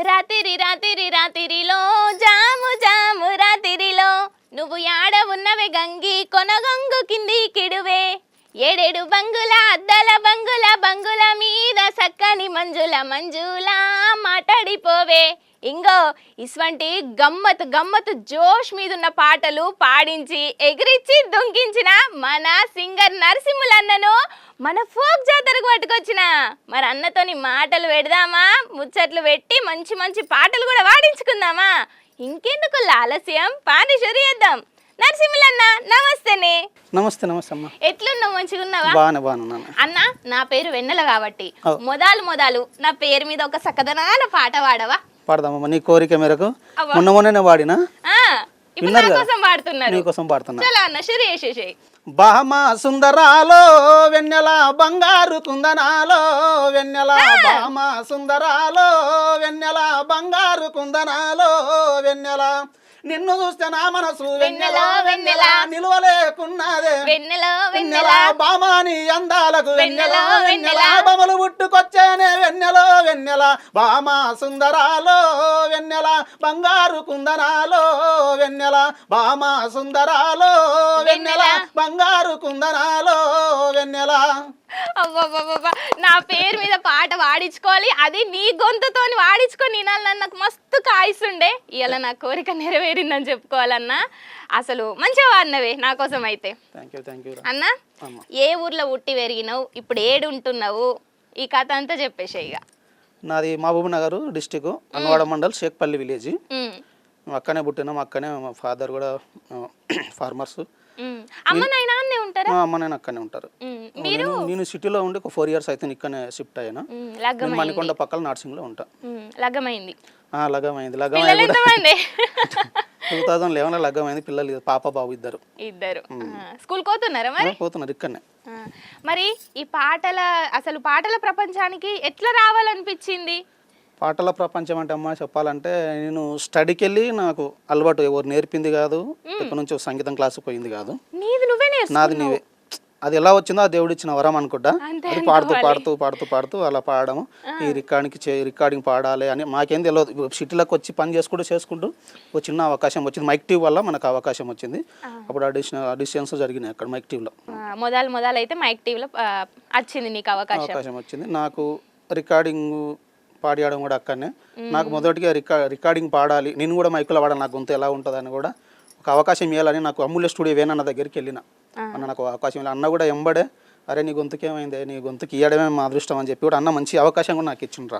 రాతిరి రాతిరి రాతిరిలో జాము జాము రాతిరిలో నువ్వు యాడ ఉన్నవే గంగి కొనగంగు కింది కిడువే ఏడేడు బంగుల అద్దల బంగుల బంగుల మీద సక్కని మంజుల మంజుల మాట్లాడిపోవే ఇంగో ఇటువంటి గమ్మత్ గమ్మత్ జోష్ మీద ఉన్న పాటలు పాడించి ఎగిరించి దుంకించిన మన సింగర్ నరసింహులన్నను మన ఫోక్ జాతరకు పట్టుకొచ్చిన మరి అన్నతోని మాటలు పెడదామా ముచ్చట్లు పెట్టి మంచి మంచి పాటలు కూడా పాడించుకుందామా ఇంకెందుకు ఆలస్యం పాని చేద్దాం. నరసింహులన్న నమస్తేనే. నమస్తే నమస్తే అమ్మ. ఎట్లున్నావు? మంచిగా ఉన్నావా? బాగున్నాను అన్న. నా పేరు వెన్నెల కాబట్టి మొదలు నా పేరు మీద ఒక సకదనాల పాట పాడవా? పాడదామమ్మ, నీ కోరిక మేరకు మొన్ననే పాడినా. నీకోసం పాడుతున్నా. బామ సుందరాలో వెన్నెల బంగారు కుందనాలో వెన్నెల బామ సుందరాలో వెన్నెల బంగారు కుందనాలో వెన్నెల నిన్ను చూస్తే నా మనసు వెన్నెల వెన్నెల నిలువలేకున్నదే వెన్నెల వెన్నెల బామాని అందాలకు వెన్నెల వెన్నెల బొమ్మలు పుట్టుకొచ్చేనే వెన్నెల వెన్నెల బామ సుందరాలో వెన్నెల బంగారు కుందనాలో వెన్నెల బామ సుందరాలో వెన్నెల బంగారు కుందనాలో వెన్నెల. అవ్వవ్వవ్వ, నా పేరు మీద పాట పాడించుకోవాలి, అది నీ గొంతుతోని పాడించుకొని వినాలని నాకు మస్తు కాయిస్తుండే. ఇలా నా కోరిక నెరవేరిందని చెప్పుకోవాలన్నా. అసలు మంచిగా వాడినవే నా కోసం అయితే. అన్న, ఏ ఊర్లో పుట్టి పెరిగినావు, ఇప్పుడు ఏడు ఉంటున్నావు, ఈ కథ అంతా చెప్పేసే. ఇక నాది మహబూబ్ నగర్ డిస్టిక్, అన్నవాడ మండల్, షేక్పల్లి విలేజ్. అక్కనే పుట్టినాం, అక్కనే మా ఫాదర్ కూడా ఫార్మర్స్. అమ్మ నాయన ఉంటారా? అమ్మ నాయన అక్కనే ఉంటారు. నేను సిటీలో ఉండి ఒక 4 years అయితే ఇక్కడనే షిఫ్ట్ అయ్యాను. మణికొండ పక్కన నర్సింగ్ లో ఉంటా. లగ్గమైంది 2011 లగ్గమైంది. పిల్లలు పాప బాబు ఇద్దరు. స్కూల్ పోతున్నారా? మరి పోతున్నారు ఇక్కడనే. మరి ఈ అసలు పాటల ప్రపంచానికి ఎట్లా రావాలనిపించింది? పాటల ప్రపంచం అంటే అమ్మ చెప్పాలంటే, నేను స్టడీకి వెళ్ళి నాకు అలవాటు ఎవరు నేర్పింది కాదు, ఎక్కడి నుంచో సంగీతం క్లాస్ పోయింది కాదు, నాది నీవే. అది ఎలా వచ్చిందో ఆ దేవుడు ఇచ్చిన వరం అనుకుంటా. అది పాడుతూ పాడుతూ పాడుతూ పాడుతూ అలా పాడము. ఈ రికార్డింగ్ పాడాలి అని మాకేం తెలియదు. సిటీలోకి వచ్చి పని చేసుకుంటూ ఒక చిన్న అవకాశం వచ్చింది. మైక్ టీవ్ వల్ల మనకు అవకాశం వచ్చింది. అప్పుడు ఆడిషన్స్ జరిగినాయి అక్కడ మైక్ టీవ్లో. మొదలైతే మైక్ టీవ్లో వచ్చింది నీకు అవకాశం వచ్చింది. నాకు రికార్డింగ్ పాడడం కూడా అక్కడనే. నాకు మొదటిగా రికార్డింగ్ పాడాలి, నేను కూడా మైకులో పాడాలి, నాకు గొంతు ఎలా ఉంటుందని కూడా ఒక అవకాశం ఇవ్వాలని నాకు అమూల్య స్టూడియో వేనన్న దగ్గరికి వెళ్ళిన. అన్న నాకు అవకాశం ఇవ్వాలి. అన్న కూడా ఎంబడే, అరే నీ గొంతుకి ఏమైంది, నీ గొంతుకి ఇవ్వడమే మా అదృష్టం అని చెప్పి కూడా అన్న మంచి అవకాశం కూడా నాకు ఇచ్చిండ్రా.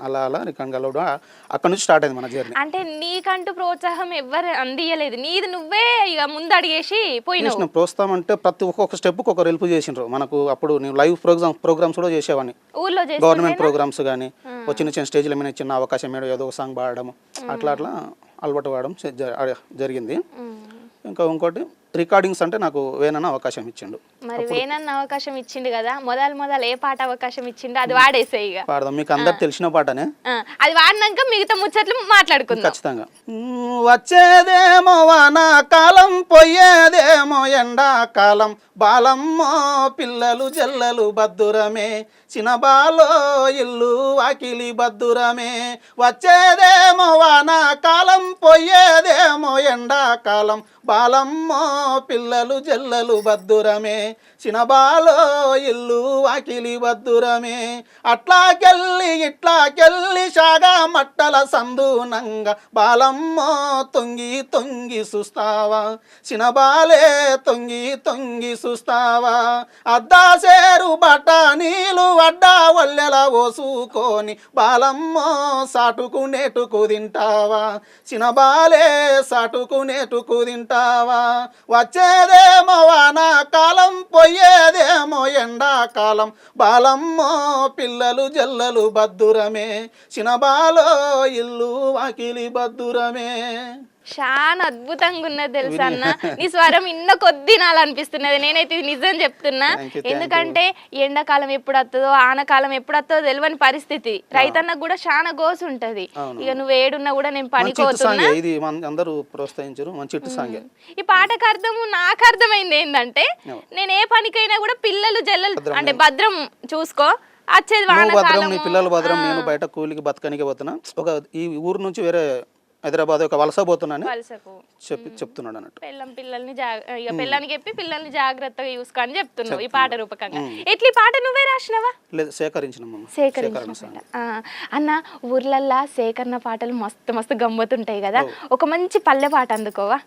అలా రికార్డింగ్ కలవడం అక్కడ నుంచి స్టార్ట్ అయింది మన జర్నీ. అంటే నీకంటూ ప్రోత్సాహం ఎవరు అందియలేదు, నీది నువ్వే ఇక ముందు అడిగేసి పోయిన. ప్రోత్సాహం అంటే ప్రతి ఒక్కొక్క స్టెప్ ఒకరు హెల్ప్ చేసిండ్రు మనకు. అప్పుడు నేను లైవ్ ప్రోగ్రామ్స్ కూడా చేసేవాడిని, గవర్నమెంట్ ప్రోగ్రామ్స్ కానీ, చిన్న చిన్న స్టేజ్ల మీద చిన్న అవకాశం మీద ఏదో ఒక సాంగ్ పాడడం, అట్లా అలవాటు పడడం జరిగింది. ఇంకోటి రికార్డింగ్స్ అంటే నాకు వేనన్న అవకాశం ఇచ్చిండు. మరి వేనన్న అవకాశం ఇచ్చిండు కదా, మొదలు ఏ పాట అవకాశం ఇచ్చిండు అది వాడేసే. ఇక పాడదాం, మీకు అందరు తెలిసిన పాటనే. అది వాడినాక మిగతా ముచ్చట్లు మాట్లాడుకుందాం ఖచ్చితంగా. వచ్చేదేమో వానాకాలం, పోయేదేమో ఎండాకాలం, బాలమ్మో పిల్లలు జల్లలు బద్దురమే, చిన్నబాలో ఇల్లు వాకిలి బద్దురమే. వచ్చేదేమో వానాకాలం, పోయేదేమో ఎండాకాలం, బాలమ్మో పిల్లలు జల్లలు బద్దురమే, చిన్నబాలో ఇల్లు వాకిలి బద్దురమే. అట్లాకెళ్ళి ఇట్లాకెళ్ళి సాగా మట్టల సందునంగా, బాలమ్మో తొంగి తొంగి చూస్తావా, చిన్నబాలే తొంగి తొంగి చూస్తావా. అద్దాసేరు బట్ట నీళ్ళు అడ్డా వల్లెల ఓసుకొని, బాలమ్మో సాటుకు నేటుకు తింటావా, చిన్నబాలే సాటుకు నేటుకు తింటావా. వచ్చేదేమో వానాకాలం, పోయేదేమో ఎండాకాలం, బాలమ్మో పిల్లలు జల్లలు బద్దురమే, చిన్నబాలో ఇల్లు వాకిలి బద్దురమే. చాలా అద్భుతంగా ఉన్నది తెలుసా అన్న. నీ స్వరం ఇన్న కొద్ది నాలనిపిస్తున్నది. నేనైతే ఇది నిజం చెప్తున్నా. ఎందుకంటే ఎండాకాలం ఎప్పుడు వస్తుందో ఆనకాలం ఎప్పుడు వస్తుందో తెలియని పరిస్థితి. రైతన్నకు కూడా చాలా గోసు ఉంటది. ఇక నువ్వు ఏడున్నా కూడా నేను పనికోతున్నా. ఈ పాటకు అర్థము నాకు అర్థమైంది ఏంటంటే, నేను ఏ పనికైనా కూడా పిల్లలు జల్లలు అంటే భద్రం చూసుకో, వచ్చేది నువ్వు భద్రం, వానాకాలం నీ పిల్లలు భద్రం, నేను బయట కూలికి బతకనికి పోతున్నా, ఒక ఈ ఊరు నుంచి వేరే హైదరాబాద్ ఒక వలస పోతున్నాను వలసకు చెప్తున్నాడు అన్నట్టు. పిల్లల్ని ఇక పిల్లని చెప్పి పిల్లల్ని జాగ్రత్తగా చూసుకొని చెప్తున్నావు ఈ పాట రూపకంగా. ఎట్లా ఈ పాట నువ్వే రాసినవా? లేదు, సేకరించిన సేకరించిన అన్న. ఊర్లల్లా సేకరణ పాటలు మస్తు మస్తు గమ్మతుంటాయి కదా, ఒక మంచి పల్లె పాట అందుకోవా?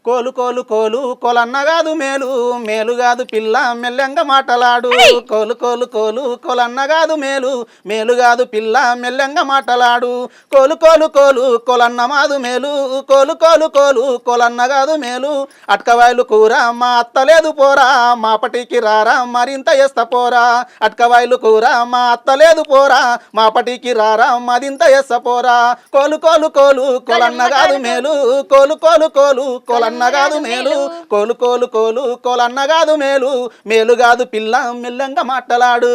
కోలు కోలు కోలు కోలన్న కాదు మేలు, మేలు కాదు పిల్ల మెల్లెంగా మాటలాడు. కోలు కోలు కోలు కోలన్న కాదు మేలు, మేలు కాదు పిల్ల మెల్లెంగా మాటలాడు. కోలు కోలు కోలు కోలన్న మాదు మేలు, కోలు కోలు కోలు కోలన్న కాదు మేలు. అటకవాయలు కూర మా అత్తలేదు పోరా, మా పటికి రారా మరింత వేస్తా పోరా. అటకవాయలు కూర మా అత్తలేదు పోరా, మా పటికి రారా మరింత వేస్తా పోరా. కోలు కోలు కోలు కోలన్న కాదు మేలు, కోలు కోలు కోలు కోలన్న కాదు మేలు, కోలు కోలు కోలు కోలన్న కాదు మేలు, మేలు కాదు పిల్ల మెల్లంగా మాటలాడు.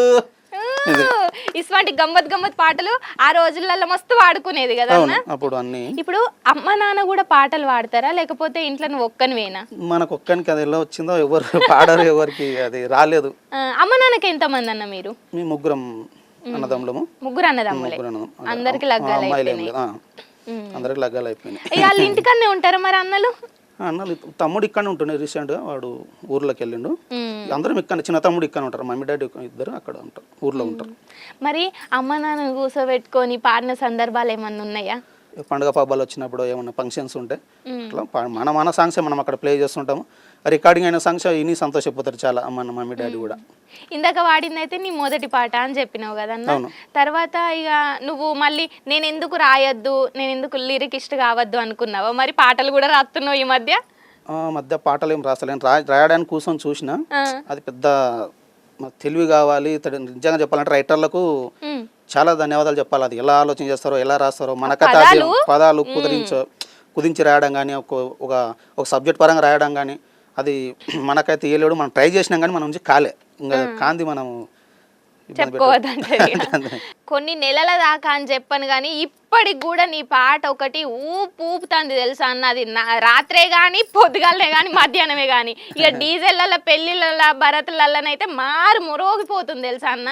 ఇటువంటి గమ్మత్ గమ్మత్ పాటలు ఆ రోజులలో మస్తు వాడుకునేది కదా అప్పుడు అన్ని. ఇప్పుడు అమ్మ నాన్న కూడా పాటలు పాడతారా, లేకపోతే ఇంట్లో నువ్వు ఒక్కనివేనా? మనకు ఒక్కనికి అది ఎలా వచ్చిందో ఎవరు పాడరు, ఎవరికి అది రాలేదు. అమ్మ నాన్నకి ఎంత మంది అన్న మీరు? మీ ముగ్గురం అన్నదమ్ములము. ముగ్గురు అన్నదమ్ములే, అందరికి లగ్గాలు అయిపోయినాయి. అందరికి లగ్గాలు అయిపోయినాయి. వాళ్ళ ఇంటికన్నే ఉంటారా మరి అన్నలు? అన్నలు తమ్ముడు ఇక్కడనే ఉంటుండే, రీసెంట్గా వాడు ఊర్లోకి వెళ్ళిండు. అందరం ఇక్కడ, చిన్న తమ్ముడు ఇక్కడ ఉంటారు, మమ్మీ డాడీ ఇద్దరు అక్కడ ఉంటారు, ఊర్లో ఉంటారు. మరి అమ్మ నాన్న కూర్చోబెట్టుకొని పాడిన సందర్భాలు ఏమన్నా ఉన్నాయా? పండుగ పబ్బాలు వచ్చినప్పుడు ఏమన్నా ఫంక్షన్స్ ఉంటే అట్లా మన సాంగ్స్ మనం అక్కడ ప్లే చేస్తుంటాము. రికార్డింగ్ అయిన సాంగ్స్ ఇన్ని సంతోషపోతారు చాలా మన మమ్మీ డాడీ కూడా. ఇందాక వాడింది అయితే నీ మొదటి పాట అని చెప్పినావు కదన్న. తర్వాత ఇక నువ్వు మళ్ళీ నేను ఎందుకు రాయొద్దు, నేను ఎందుకు లిరికిస్ట్ కావద్దు అనుకున్నావా? మరి పాటలు కూడా రాస్తున్నావు ఈ మధ్య పాటలు ఏం రాస్తలేను, రాయడానికి కూర్చొని చూసిన అది పెద్ద తెలివి కావాలి. నిజంగా చెప్పాలంటే రైటర్లకు చాలా ధన్యవాదాలు చెప్పాలి. అది ఎలా ఆలోచన చేస్తారో, ఎలా రాస్తారో, మనకైతే పదాలు కుదించి రాయడం కానీ, ఒక సబ్జెక్ట్ పరంగా రాయడం కానీ అది మనకైతే ఏలేడు. మనం ట్రై చేసినాం కానీ మన నుంచి కాలే, ఇంకా కాంది మనం చెప్పుకోవద్దంటే. కొన్ని నెలల దాకా అని చెప్పను కానీ ఇప్పటికి కూడా నీ పాట ఒకటి ఊపుతుంది తెలుసా అన్న. అది రాత్రే కానీ, పొద్దుగాలనే కానీ, మధ్యాహ్నమే కానీ, ఇక డీజెల్ల పెళ్లిళ్ళ భరతులలోనైతే మారు మురోగిపోతుంది తెలుసా అన్న.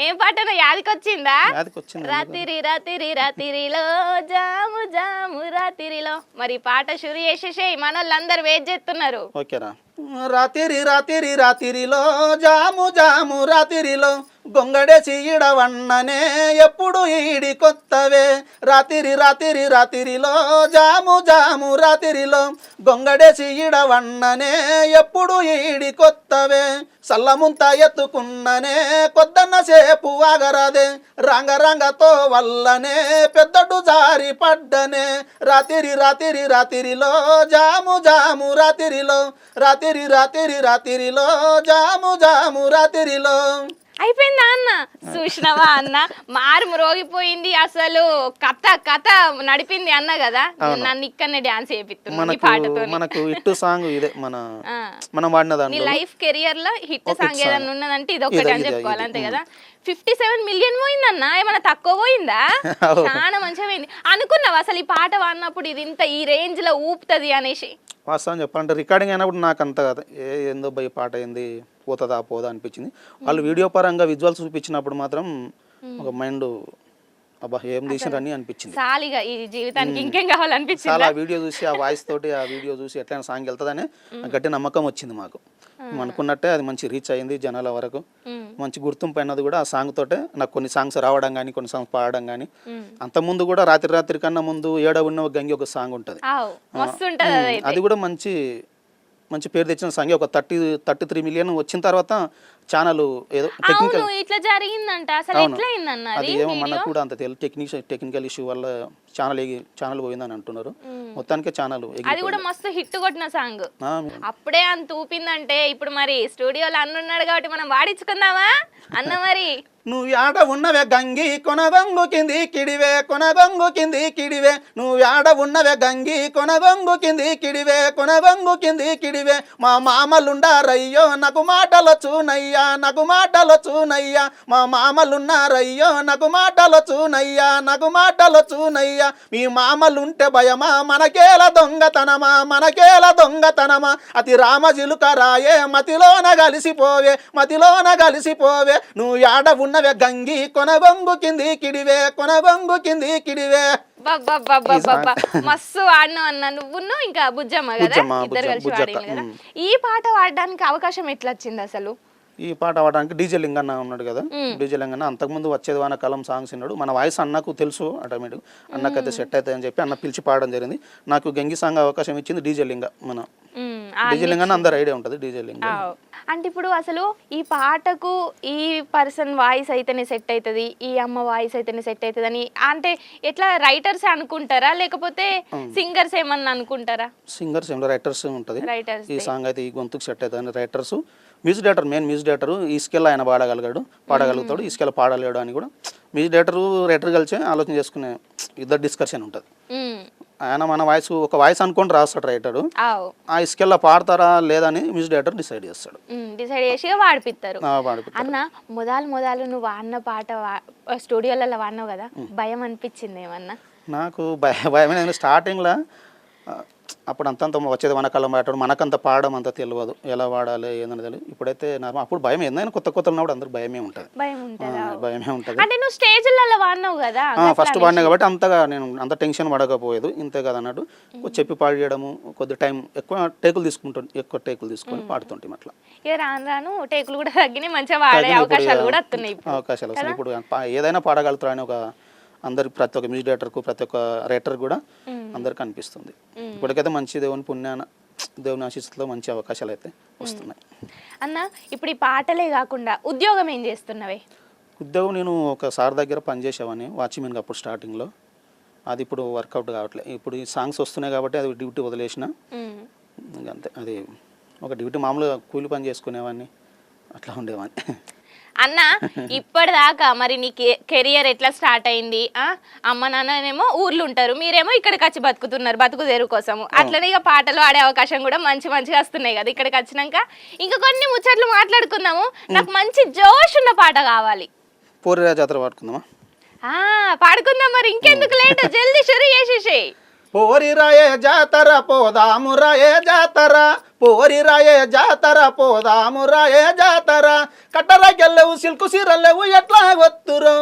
ఏం పాట యాదికొచ్చిందా? రాత్రి రాత్రి రాత్రిలో జాము జాము రాత్రిలో. మరి పాట షురు చేసేసేయి, మనోళ్ళందరూ వెయిట్ చేస్తున్నారు. రాత్రి రాత్రి రాత్రిలో జాము జాము రాత్రిలో గొంగడేసి ఈడవన్ననే ఎప్పుడు ఈడి కొత్తవే. రాత్రి రాత్రి రాత్రిలో జాము జాము రాత్రిలో గొంగడేసి ఈడవన్ననే ఎప్పుడు ఈడి కొత్తవే. సల్లముంత ఎత్తుకున్ననే కొద్దన్న సేపు ఆగరాదే, రంగ రంగతో వల్లనే పెద్దడు జారి పడ్డనే. రాత్రి రాత్రి రాత్రిలో జాము జాము రాత్రిలో, రాత్రి రాత్రి రాత్రిలో జాము జాము రాత్రిలో. అయిపోయిందా అన్న? చూసినవా అన్న, మారు రోగిపోయింది. అసలు కథ నడిపింది అన్న కదా. నన్ను ఇక్కడనే డాన్స్ చేపిస్తున్నాను పాటతో. మనకు హిట్ సాంగ్ ఇదే, మనం వాడిన దాంట్లో. నీ లైఫ్ కెరియర్ లో హిట్ సాంగ్ ఏదన్నా ఉన్నదంటే ఇది ఒకటి అని చెప్పుకోవాలి, అంతే కదా. 57 మిలియన్ పోయిందన్న, ఏమన్నా తక్కువ పోయిందా? చాలా మంచిగా పోయింది. అనుకున్నావు అసలు ఈ పాట వాడినప్పుడు ఇది ఇంత ఈ రేంజ్ లో ఊపుతుంది అనేసి? వాస్తవం చెప్పాలంటే రికార్డింగ్ అయినప్పుడు నాకు అంత కదా ఏందో భయ పాట ఏంది పోతుందా పోదా అనిపించింది. వాళ్ళు వీడియో పరంగా విజువల్స్ చూపించినప్పుడు మాత్రం ఒక మైండ్ అబ్బా ఏం తీసిరని అనిపించింది. సాలిగా ఈ జీవితానికి ఇంకేం కావాలనిపించింది. చాలా వీడియో చూసి, ఆ వాయిస్ తోటి ఆ వీడియో చూసి ఎట్లయినా సాంగ్ వెళ్తుందని గట్టి నమ్మకం వచ్చింది మాకు. అనుకున్నట్టే అది మంచి రీచ్ అయింది జనాల వరకు, మంచి గుర్తింపు అయినది కూడా ఆ సాంగ్ తోటే. నాకు కొన్ని సాంగ్స్ రావడం కానీ, కొన్ని సాంగ్స్ పాడడం కానీ. అంత ముందు కూడా రాత్రి రాత్రి కన్నా ముందు ఏడ ఉన్న గంగి ఒక సాంగ్ ఉంటుంది, అది కూడా మంచి పేరు తెచ్చిన సాంగ్. ఒక 33 మిలియన్ వచ్చిన తర్వాత ఛానల్ ఏదో టెక్నికల్ ఇట్లా జరిగిందంట. అసలు ఎట్లా అయిందన్న అది? ఏమో మనకు కూడా అంత తెలియదు, టెక్నికల్ ఇష్యూ వల్ల ఛానల్ పోయిందని అంటున్నారు. మొత్తానికి ఛానల్ అది కూడా మస్తు హిట్ కొట్టిన సాంగ్. అప్పుడే అంత ఊపిందంటే ఇప్పుడు మరి స్టూడియోలో అన్నున్నాడు కాబట్టి మనం వాడించుకుందామా అన్న? మరి నువ్వు ఆడ ఉన్నవే గంగి కొనగొంగు కింది కిడివే, కొనగొంగు కింది కిడివే. నువ్వు ఆడ ఉన్నవే గంగి కొనగొంగు కింది కిడివే, కొనగొంగు కింది కిడివే. మా మామలుండారయ్యో నాకు మాటలొచ్చునయ్యా, చూనయ్యా నాకు మాటలు చూనయ్యా మా మామలున్నారయ్యో నాకు మాటలు చూనయ్యా నాకు మాటలు చూనయ్యా మీ మామలుంటే భయమా మనకేల దొంగతనమా మనకేల దొంగతనమా అతి రామజిలుక రాయే మతిలోన కలిసిపోవే నువ్వు యాడ ఉన్నవే గంగి కొనగొంగు కింది కిడివే కొనగొంగు కింది కిడివే. మస్తు వాడినావు అన్న నువ్వును ఇంకా బుజ్జమ్మ కదా ఇద్దరు కలిసి వాడిన కదా. ఈ పాట వాడడానికి అవకాశం ఎట్లా వచ్చింది అసలు? ఈ పాట పాడడానికి డీజే లింగన్న ఉన్నాడు కదా, డీజే లింగన్న అంతకుముందు వచ్చేది వానకాలం సాంగ్స్ విన్నాడు. మన వాయిస్ అన్నకు తెలుసు ఆటోమేటిక్, అన్నకైతే సెట్ అవుతుంది అని చెప్పి అన్న పిలిచి పాడడం జరిగింది. నాకు గంగి సాంగ్ అవకాశం ఇచ్చింది డీజే లింగ. మన డీజే లింగన్న అందరు ఐడియా ఉంటుంది డీజే లింగ అంటే. ఇప్పుడు అసలు ఈ పాటకు ఈ పర్సన్ వాయిస్ అయితేనే సెట్ అవుతుంది, ఈ అమ్మ వాయిస్ అయితేనే సెట్ అవుతుంది అని అంటే ఎట్లా రైటర్స్ అనుకుంటారా లేకపోతే సింగర్స్ ఏమన్నా అనుకుంటారా? సింగర్స్ ఏమో రైటర్స్ ఉంటుంది. రైటర్స్ ఈ సాంగ్ అయితే ఈ గొంతుకు సెట్ అవుతుంది అని writers. Music director main music director ఈ స్కేల్ ఆయన పాడగలుగుతాడు, ఈ స్కేల్ పాడలేడు అని కూడా మ్యూజిక్ డైరెక్టర్ రైటర్ కలిసి ఆలోచన చేసుకునే ఇద్దరు డిస్కషన్ ఉంటుంది. ఆయన మన వాయిస్ ఒక వాయిస్ అనుకోండి రాస్తాడు రైటరు, ఆ స్కేల్లో పాడతారా లేదా అని మ్యూజిక్ డైరెక్టర్ డిసైడ్ చేసి వాడిపిస్తారు. అన్న మొదలు నువ్వు వాడిన పాట స్టూడియోలలో వాడినావు కదా, భయం అనిపించింది ఏమన్నా? నాకు భయం స్టార్టింగ్లో అప్పుడు అంతంత వచ్చేది వనకాలం పాడటం, మనకంత పాడడం అంత తెలియదు, ఎలా వాడాలి ఏందని తెలియదు. ఇప్పుడైతే నార్మల్, అప్పుడు భయం ఏందైనా కొత్త ఉన్నప్పుడు అందరు భయమే ఉంటుంది. అంటే నువ్వు స్టేజ్లలో వాడినావు కదా, ఫస్ట్ వాడినా కాబట్టి అంతగా నేను అంత టెన్షన్ పడకపోయేది. ఇంతే కదా అన్నట్టు చెప్పి పాడేయడము, కొద్ది టైం ఎక్కువ టేకులు తీసుకొని పాడుతుంటాం అట్లా. రాను టేకులు కూడా తగ్గినాయి, మంచిగా వాడే అవకాశాలు కూడా వస్తున్నాయి. ఇప్పుడు ఏదైనా పాడగలుగుతారు అని ఒక అందరికి, ప్రతి ఒక్క మ్యూజిక్ డైరెక్టర్కు ప్రతి ఒక్క రైటర్ కూడా అందరికి అనిపిస్తుంది. ఇప్పటికైతే మంచి దేవుని పుణ్యాన దేవుని ఆశీస్సులో మంచి అవకాశాలు అయితే వస్తున్నాయి. అన్న ఇప్పుడు ఈ పాటలే కాకుండా ఉద్యోగం ఏం చేస్తున్నావే? ఉద్యోగం నేను ఒక సార్ దగ్గర పనిచేసేవాడిని వాచ్మెన్గా అప్పుడు స్టార్టింగ్లో. అది ఇప్పుడు వర్కౌట్ కావట్లేదు. ఇప్పుడు ఈ సాంగ్స్ వస్తున్నాయి కాబట్టి అది డ్యూటీ వదిలేసిన, అంతే. అది ఒక డ్యూటీ మామూలుగా కూలి పని చేసుకునేవాడిని, అట్లా ఉండేవాడిని. అన్న ఇప్పటిదాకా మరి నీ కెరియర్ ఎట్లా స్టార్ట్ అయింది? అమ్మ నాన్ననేమో ఊర్లు ఉంటారు, మీరేమో ఇక్కడికి వచ్చి బతుకుతున్నారు బతుకు తెరువు కోసము. అట్లనే ఇక పాటలు ఆడే అవకాశం కూడా మంచిగా వస్తున్నాయి కదా. ఇక్కడికి వచ్చినాక ఇంకా కొన్ని ముచ్చట్లు మాట్లాడుకుందాము. నాకు మంచి జోష్ ఉన్న పాట కావాలి. పోరిరా జాతర పాడుకుందామా? పాడుకుందాం మరి, ఇంకెందుకు లేట్, జల్దీ షురు చేసేసేయ్. పోరిరాయే జాతర పోదామురాయే జాతర, పోరిరాయే జాతర పోదామురాయే జాతర, కట్టరకెళ్ళవు సిల్కు సీరలేవు ఎట్లా గొత్తురు,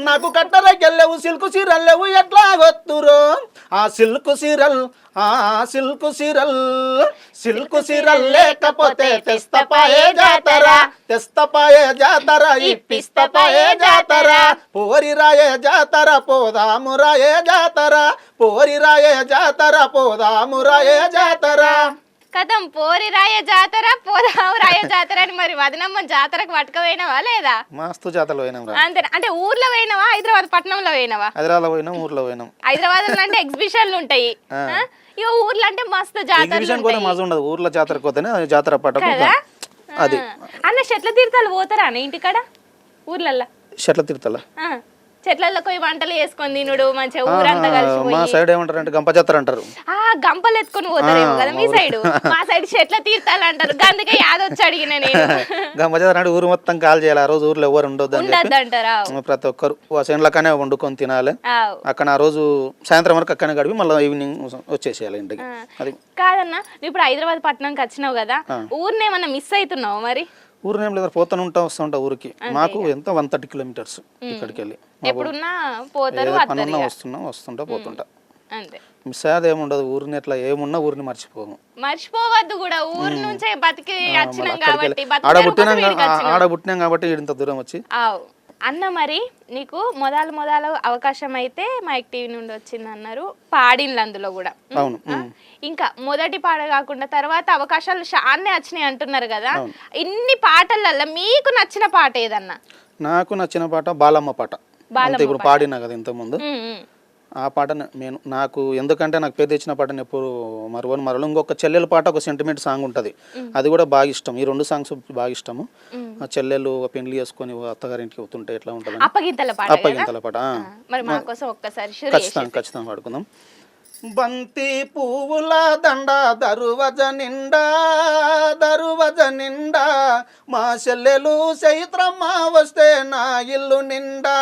నాకు కట్టరకెళ్ళవు సిల్కు సీరలేవు ఎట్లా గొత్తురు, ఆ సిల్కు సీరల్ లేకపోతే తెస్తపాయే జాతర ఇప్పిస్తపాయే జాతర, పోరిరాయే జాతర పోదామురాయే జాతర, పోరిరాయే జాతర పోదామురాయే జాతర. కథం పోరిరాయ జాతర పోదామురాయ జాతర అని మరి వదినమ్మ జాతరకు పట్టుకపోయినావా లేదా? మస్తు జాతరలో పోయినాం. అంతే, అంటే ఊర్లో పోయినావా హైదరాబాద్ పట్టణంలో పోయినావా? హైదరాబాద్ పోయినాం, ఊర్లో పోయినాం. హైదరాబాద్ అంటే ఎగ్జిబిషన్లు ఉంటాయి, ఇక ఊర్లో అంటే మస్తు జాతర ఉండదు. ఊర్లో జాతరకు పోతేనే జాతర పట్టకు. అది అన్న చెట్ల తీర్థాలు పోతారా అన్న ఇంటికాడ? ఊర్లల్లో చెట్ల తీర్థాల చెట్లలో పోయి వంటలు వేసుకొని తినుడు, మంచిగా ఊరంతా కలిసి. మా సైడ్ ఏమంటారు అంటే గంప జాతర అంటారు. గంపలు ఎత్తుకొని పోతారేమో కదా మీ సైడ్. మా సైడ్ చెట్ల తీర్థాలు అంటారు, అందుకే యాదొచ్చి అడిగిన నేను. గంప జాతర అంటే ఊరు మొత్తం కాల్ చేయాలి, ఆ రోజు ఊర్లో ఎవరు ఉండొద్దు అంటారా? ప్రతి ఒక్కరు సెండ్లకనే వండుకొని తినాలి. అక్కడ ఆ రోజు సాయంత్రం వరకు అక్కడనే గడిపి మళ్ళీ ఈవినింగ్ వచ్చేసేయాలి ఇంటికి. అది కాదన్నా, ఇప్పుడు హైదరాబాద్ పట్టణంకి వచ్చినావు కదా, ఊరిని ఏమన్నా మిస్ అవుతున్నావు మరి? ఊరినేం లేదు, పోతాను వస్తుంటా ఊరికి. మాకు ఎంత 130 కిలోమీటర్స్ ఇక్కడికి వెళ్ళి. ఎప్పుడున్నా పోతారు, వస్తుంటా పోతుంటా. మిస్ అయ్యేది ఏముండదు. ఊరిని ఎట్లా ఏమున్నా ఊరిని మర్చిపోవద్దు కూడా. ఊరి నుంచే బతికి వచ్చినాం కాబట్టి, ఆడ పుట్టినాం కాబట్టి ఇంత దూరం వచ్చి. అన్న మరి నీకు మొదలు అవకాశం అయితే మైక్ టీవీ నుండి వచ్చింది అన్నారు, పాడిన్లు అందులో కూడా. ఇంకా మొదటి పాట కాకుండా తర్వాత అవకాశాలు చాలానే వచ్చినాయి అంటున్నారు కదా. ఇన్ని పాటలలో మీకు నచ్చిన పాట ఏదన్నా? నాకు నచ్చిన పాట బాలమ్మ పాట. ఇప్పుడు పాడినా కదా ఇంతకుముందు, ఆ పాట నేను నాకు ఎందుకంటే నాకు పేరు తెచ్చిన పాటను ఎప్పుడు మరవను. ఇంకొక చెల్లెల పాట, ఒక సెంటిమెంట్ సాంగ్ ఉంటుంది, అది కూడా బాగా ఇష్టం. ఈ 2 సాంగ్స్ బాగా ఇష్టము. ఆ చెల్లెలు పెళ్లి చేసుకొని అత్తగారింటికి అవుతుంటే ఎట్లా ఉంటుంది, అప్పగింతల పాట. ఖచ్చితంగా పాడుకుందాం. బంతి పువ్వుల దండ దరువజ నిండా మా చెల్లెలు చైత్రమ్మ వస్తే నా ఇల్లు నిండా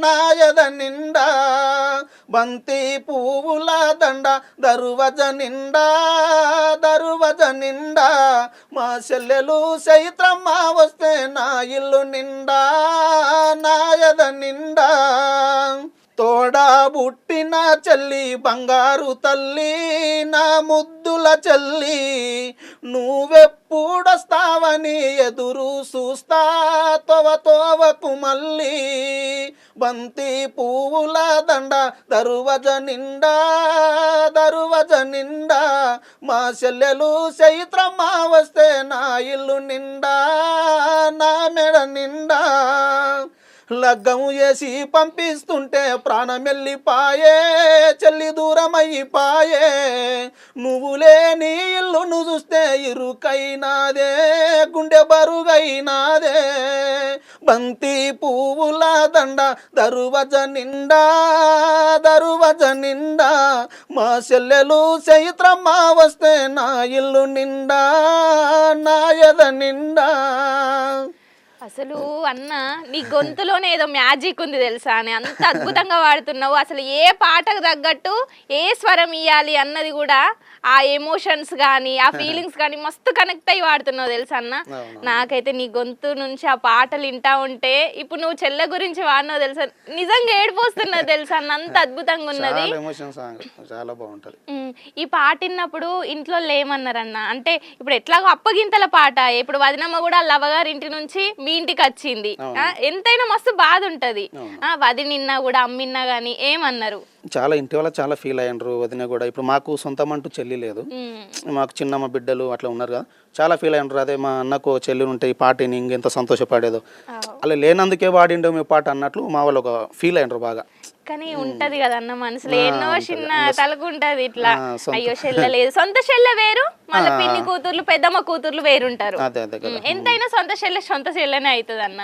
నాయద నిండా బంతి పువ్వుల దండ దరువజ నిండా మా చెల్లెలు చైత్రమ్మ వస్తే నా ఇల్లు నిండా నాయద నిండా తోడా బుట్టిన చెల్లి బంగారు తల్లి నా ముద్దుల చెల్లి నువ్వెప్పుడొస్తావని ఎదురు చూస్తా తోవకు మళ్ళీ బంతి పువ్వుల దండ దరువజ నిండా మా చెల్లెలు చైత్రమ్మ వస్తే నా ఇల్లు నిండా నా మెడ నిండా లగ్గం వేసి పంపిస్తుంటే ప్రాణమెల్లిపాయే చెల్లి దూరమైపాయే నువ్వు లేని ఇల్లును చూస్తే ఇరుకైనాదే గుండె బరుగైనాదే బంతి పువ్వుల దండ దరువజ నిండా మా చెల్లెలు చైత్రమ్మ వస్తే నా ఇల్లు నిండా నాయద నిండా. అసలు అన్న నీ గొంతులోనే ఏదో మ్యాజిక్ ఉంది తెలుసా అని అంత అద్భుతంగా వాడుతున్నావు. అసలు ఏ పాటకు తగ్గట్టు ఏ స్వరం ఇవ్వాలి అన్నది కూడా ఆ ఎమోషన్స్ కానీ ఆ ఫీలింగ్స్ కానీ మస్తు కనెక్ట్ అయ్యి వాడుతున్నావు తెలుసా అన్న. నాకైతే నీ గొంతు నుంచి ఆ పాటలు వింటా ఉంటే ఇప్పుడు నువ్వు చెల్లె గురించి వాడినావు తెలుసా, నిజంగా ఏడిపోస్తున్నావు తెలుసా అన్న, అంత అద్భుతంగా ఉన్నది. చాలా బాగుంటది. ఈ పాట విన్నప్పుడు ఇంట్లో లేమన్నారన్న, అంటే ఇప్పుడు ఎట్లాగో అప్పగింతల పాట, ఇప్పుడు వదినమ్మ కూడా లవగారి ఇంటి నుంచి మీ ఇంటికి వచ్చింది, ఎంతైనా మస్తు బాధ ఉంటది. వదినిన్నా కూడా అమ్మిన్నా గానీ ఏమన్నారు? చాలా ఇంటి వల్ల చాలా ఫీల్ అయ్యారు వదిన కూడా. ఇప్పుడు మాకు సొంతం అంటూ చెల్లి లేదు, మాకు చిన్నమ్మ బిడ్డలు అట్లా ఉన్నారు కదా, చాలా ఫీల్ అయ్యారు. అదే మా అన్నకు చెల్లి ఉంటే ఈ పాట ఇంకెంత సంతోషపడేదో, అలా లేనందుకే వాడిండో మీ పాట అన్నట్లు మా వాళ్ళు ఒక ఫీల్ అయ్యారు బాగా. కానీ ఉంటది కదా అన్న మనసులో ఎన్నో చిన్న తలకుంటది ఇట్లా, అయ్యో చెల్ల లేదు, సొంత చెల్ల వేరు, మళ్ళీ పిన్ని కూతుర్లు పెద్దమ్మ కూతుర్లు వేరుంటారు. ఎంతైనా సొంత చెల్లెనే అవుతుంది అన్న,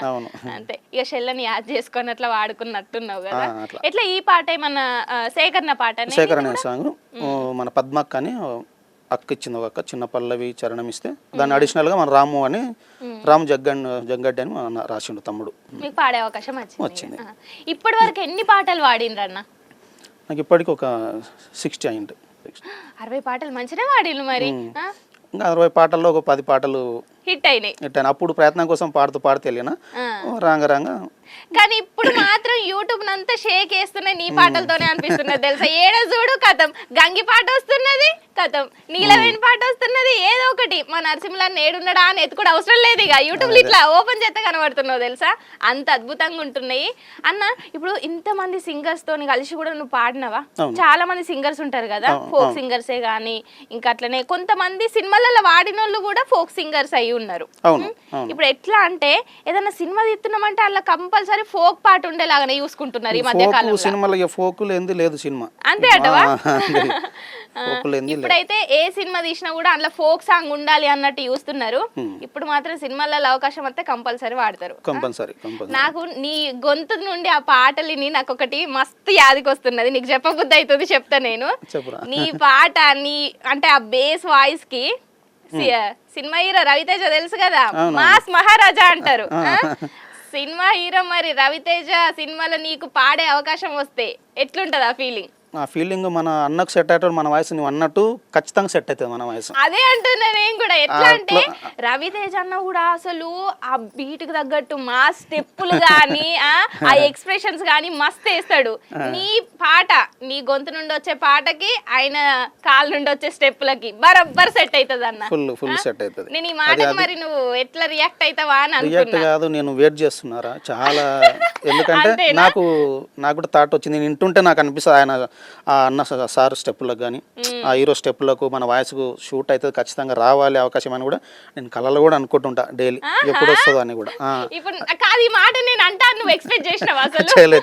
అంతే. ఇక చెల్లని యాద్ చేసుకొని అట్లా వాడుకున్నట్టున్నావు కదా. ఎట్లా ఈ పాట ఏమన్నా సేకరణ పాట? సేకరణ సాంగ్ మన పద్మక్క అని అక్క ఇచ్చింది, ఒక అక్క చిన్న పల్లవి చరణం ఇస్తే దాన్ని అడిషనల్ గా మన రాము అని రాము జగ్గడ్డి అని రాసిండు తమ్ముడు. మీకు పాడే అవకాశం వచ్చింది. ఇప్పటి వరకు ఎన్ని పాటలు వాడిండ్రన్న? నాకు ఇప్పటికి ఒక 60 అయింది. 60 పాటలు మంచిగా వాడిండు మరి. ఇంకా 60 పాటల్లో ఒక 10 పాటలు హిట్ అయినాయి. అప్పుడు ప్రయత్నం కోసం పాడుతూ వెళ్ళినా రాంగ కానీ ఇప్పుడు మాత్రం యూట్యూబ్ నంతా షేక్ వేస్తున్నాయి నీ పాటలతోనే అనిపిస్తున్నది తెలుసా. ఏడో చూడు కథం గంగి పాట వస్తున్నది, కథం నీలవేణి పాట వస్తున్నది, ఏదో ఒకటి మా నరసింహలా నేడున్నాడా అని ఎత్తుకోవడం అవసరం లేదు, ఇక యూట్యూబ్ ఇట్లా ఓపెన్ చేస్తే కనబడుతున్నావు తెలుసా, అంత అద్భుతంగా ఉంటున్నాయి అన్న. ఇప్పుడు ఇంతమంది సింగర్స్ తోని కలిసి కూడా నువ్వు పాడినవా? చాలా మంది సింగర్స్ ఉంటారు కదా, ఫోక్ సింగర్సే గానీ ఇంకా అట్లనే కొంతమంది సినిమాలలో వాడిన వాళ్ళు కూడా ఫోక్ సింగర్స్ అయి ఉన్నారు. ఇప్పుడు ఎట్లా అంటే ఏదైనా సినిమా తీస్తున్నామంటే అలా కంపల్సరీ ఫోక్ పాట ఉండేలాగానే చూసుకుంటున్నారు ఈ మధ్య కాలంలో. సినిమాలో ఫోక్ లేదు సినిమా, అంతే అంటవా? ఇప్పుడైతే ఏ సినిమా తీసినా కూడా అందులో ఫోక్ సాంగ్ ఉండాలి అన్నట్టు చూస్తున్నారు. ఇప్పుడు మాత్రం సినిమాలలో అవకాశం వస్తే కంపల్సరీ వాడతారు. నాకు నీ గొంతు నుండి ఆ పాటలిని నాకు ఒకటి మస్తు యాదికి వస్తున్నది, నీకు చెప్పబుద్ధి అవుతుంది, చెప్తా నేను. నీ పాట నీ అంటే ఆ బేస్ వాయిస్ కి సినిమా హీరో రవితేజ తెలుసు కదా, మాస్ మహారాజా అంటారు. సినిమా హీరో మరి రవితేజ సినిమాలో నీకు పాడే అవకాశం వస్తే ఎట్లుంటది ఆ ఫీలింగ్? ఆ ఫీలింగ్ మన అన్నకు సెట్ అయ్యేటప్పుడు మన వాయిస్ నువ్వు అన్నట్టు ఖచ్చితంగా సెట్ అవుతుంది మన వాయిస్. అదే అంటున్నా నేను కూడా. ఎట్లా అంటే రవితేజ అన్న కూడా అసలు ఆ బీట్ కి తగ్గట్టు మా స్టెప్పులు గానీ ఆ ఎక్స్ప్రెషన్స్ గానీ మస్త్ వేస్తాడు. నీ పాట నీ గొంతు నుండి వచ్చే పాటకి ఆయన కాళ్ళ నుండి వచ్చే స్టెప్పులకి బరబ్బర్ సెట్ అవుతుంది అన్న, ఫుల్ సెట్ అవుతుంది. నేను ఈ మాటకి మరి నువ్వు ఎట్లా రియాక్ట్ అవుతావా అని అనుకున్నా. కాదు నేను వెయిట్ చేస్తున్నారా చాలా, ఎందుకంటే నాకు కూడా థాట్ వచ్చింది, నేను వింటుంటే నాకు అనిపిస్తుంది ఆయన ఆ అన్న సార్ స్టెప్పులకు కానీ ఆ హీరో స్టెప్పులకు మన వాయిస్కు షూట్ అవుతుంది, ఖచ్చితంగా రావాలి అవకాశం అని కూడా నేను కళలో కూడా అనుకుంటుంటా డైలీ, ఎప్పుడు వస్తుందో అని కూడా. చేయలే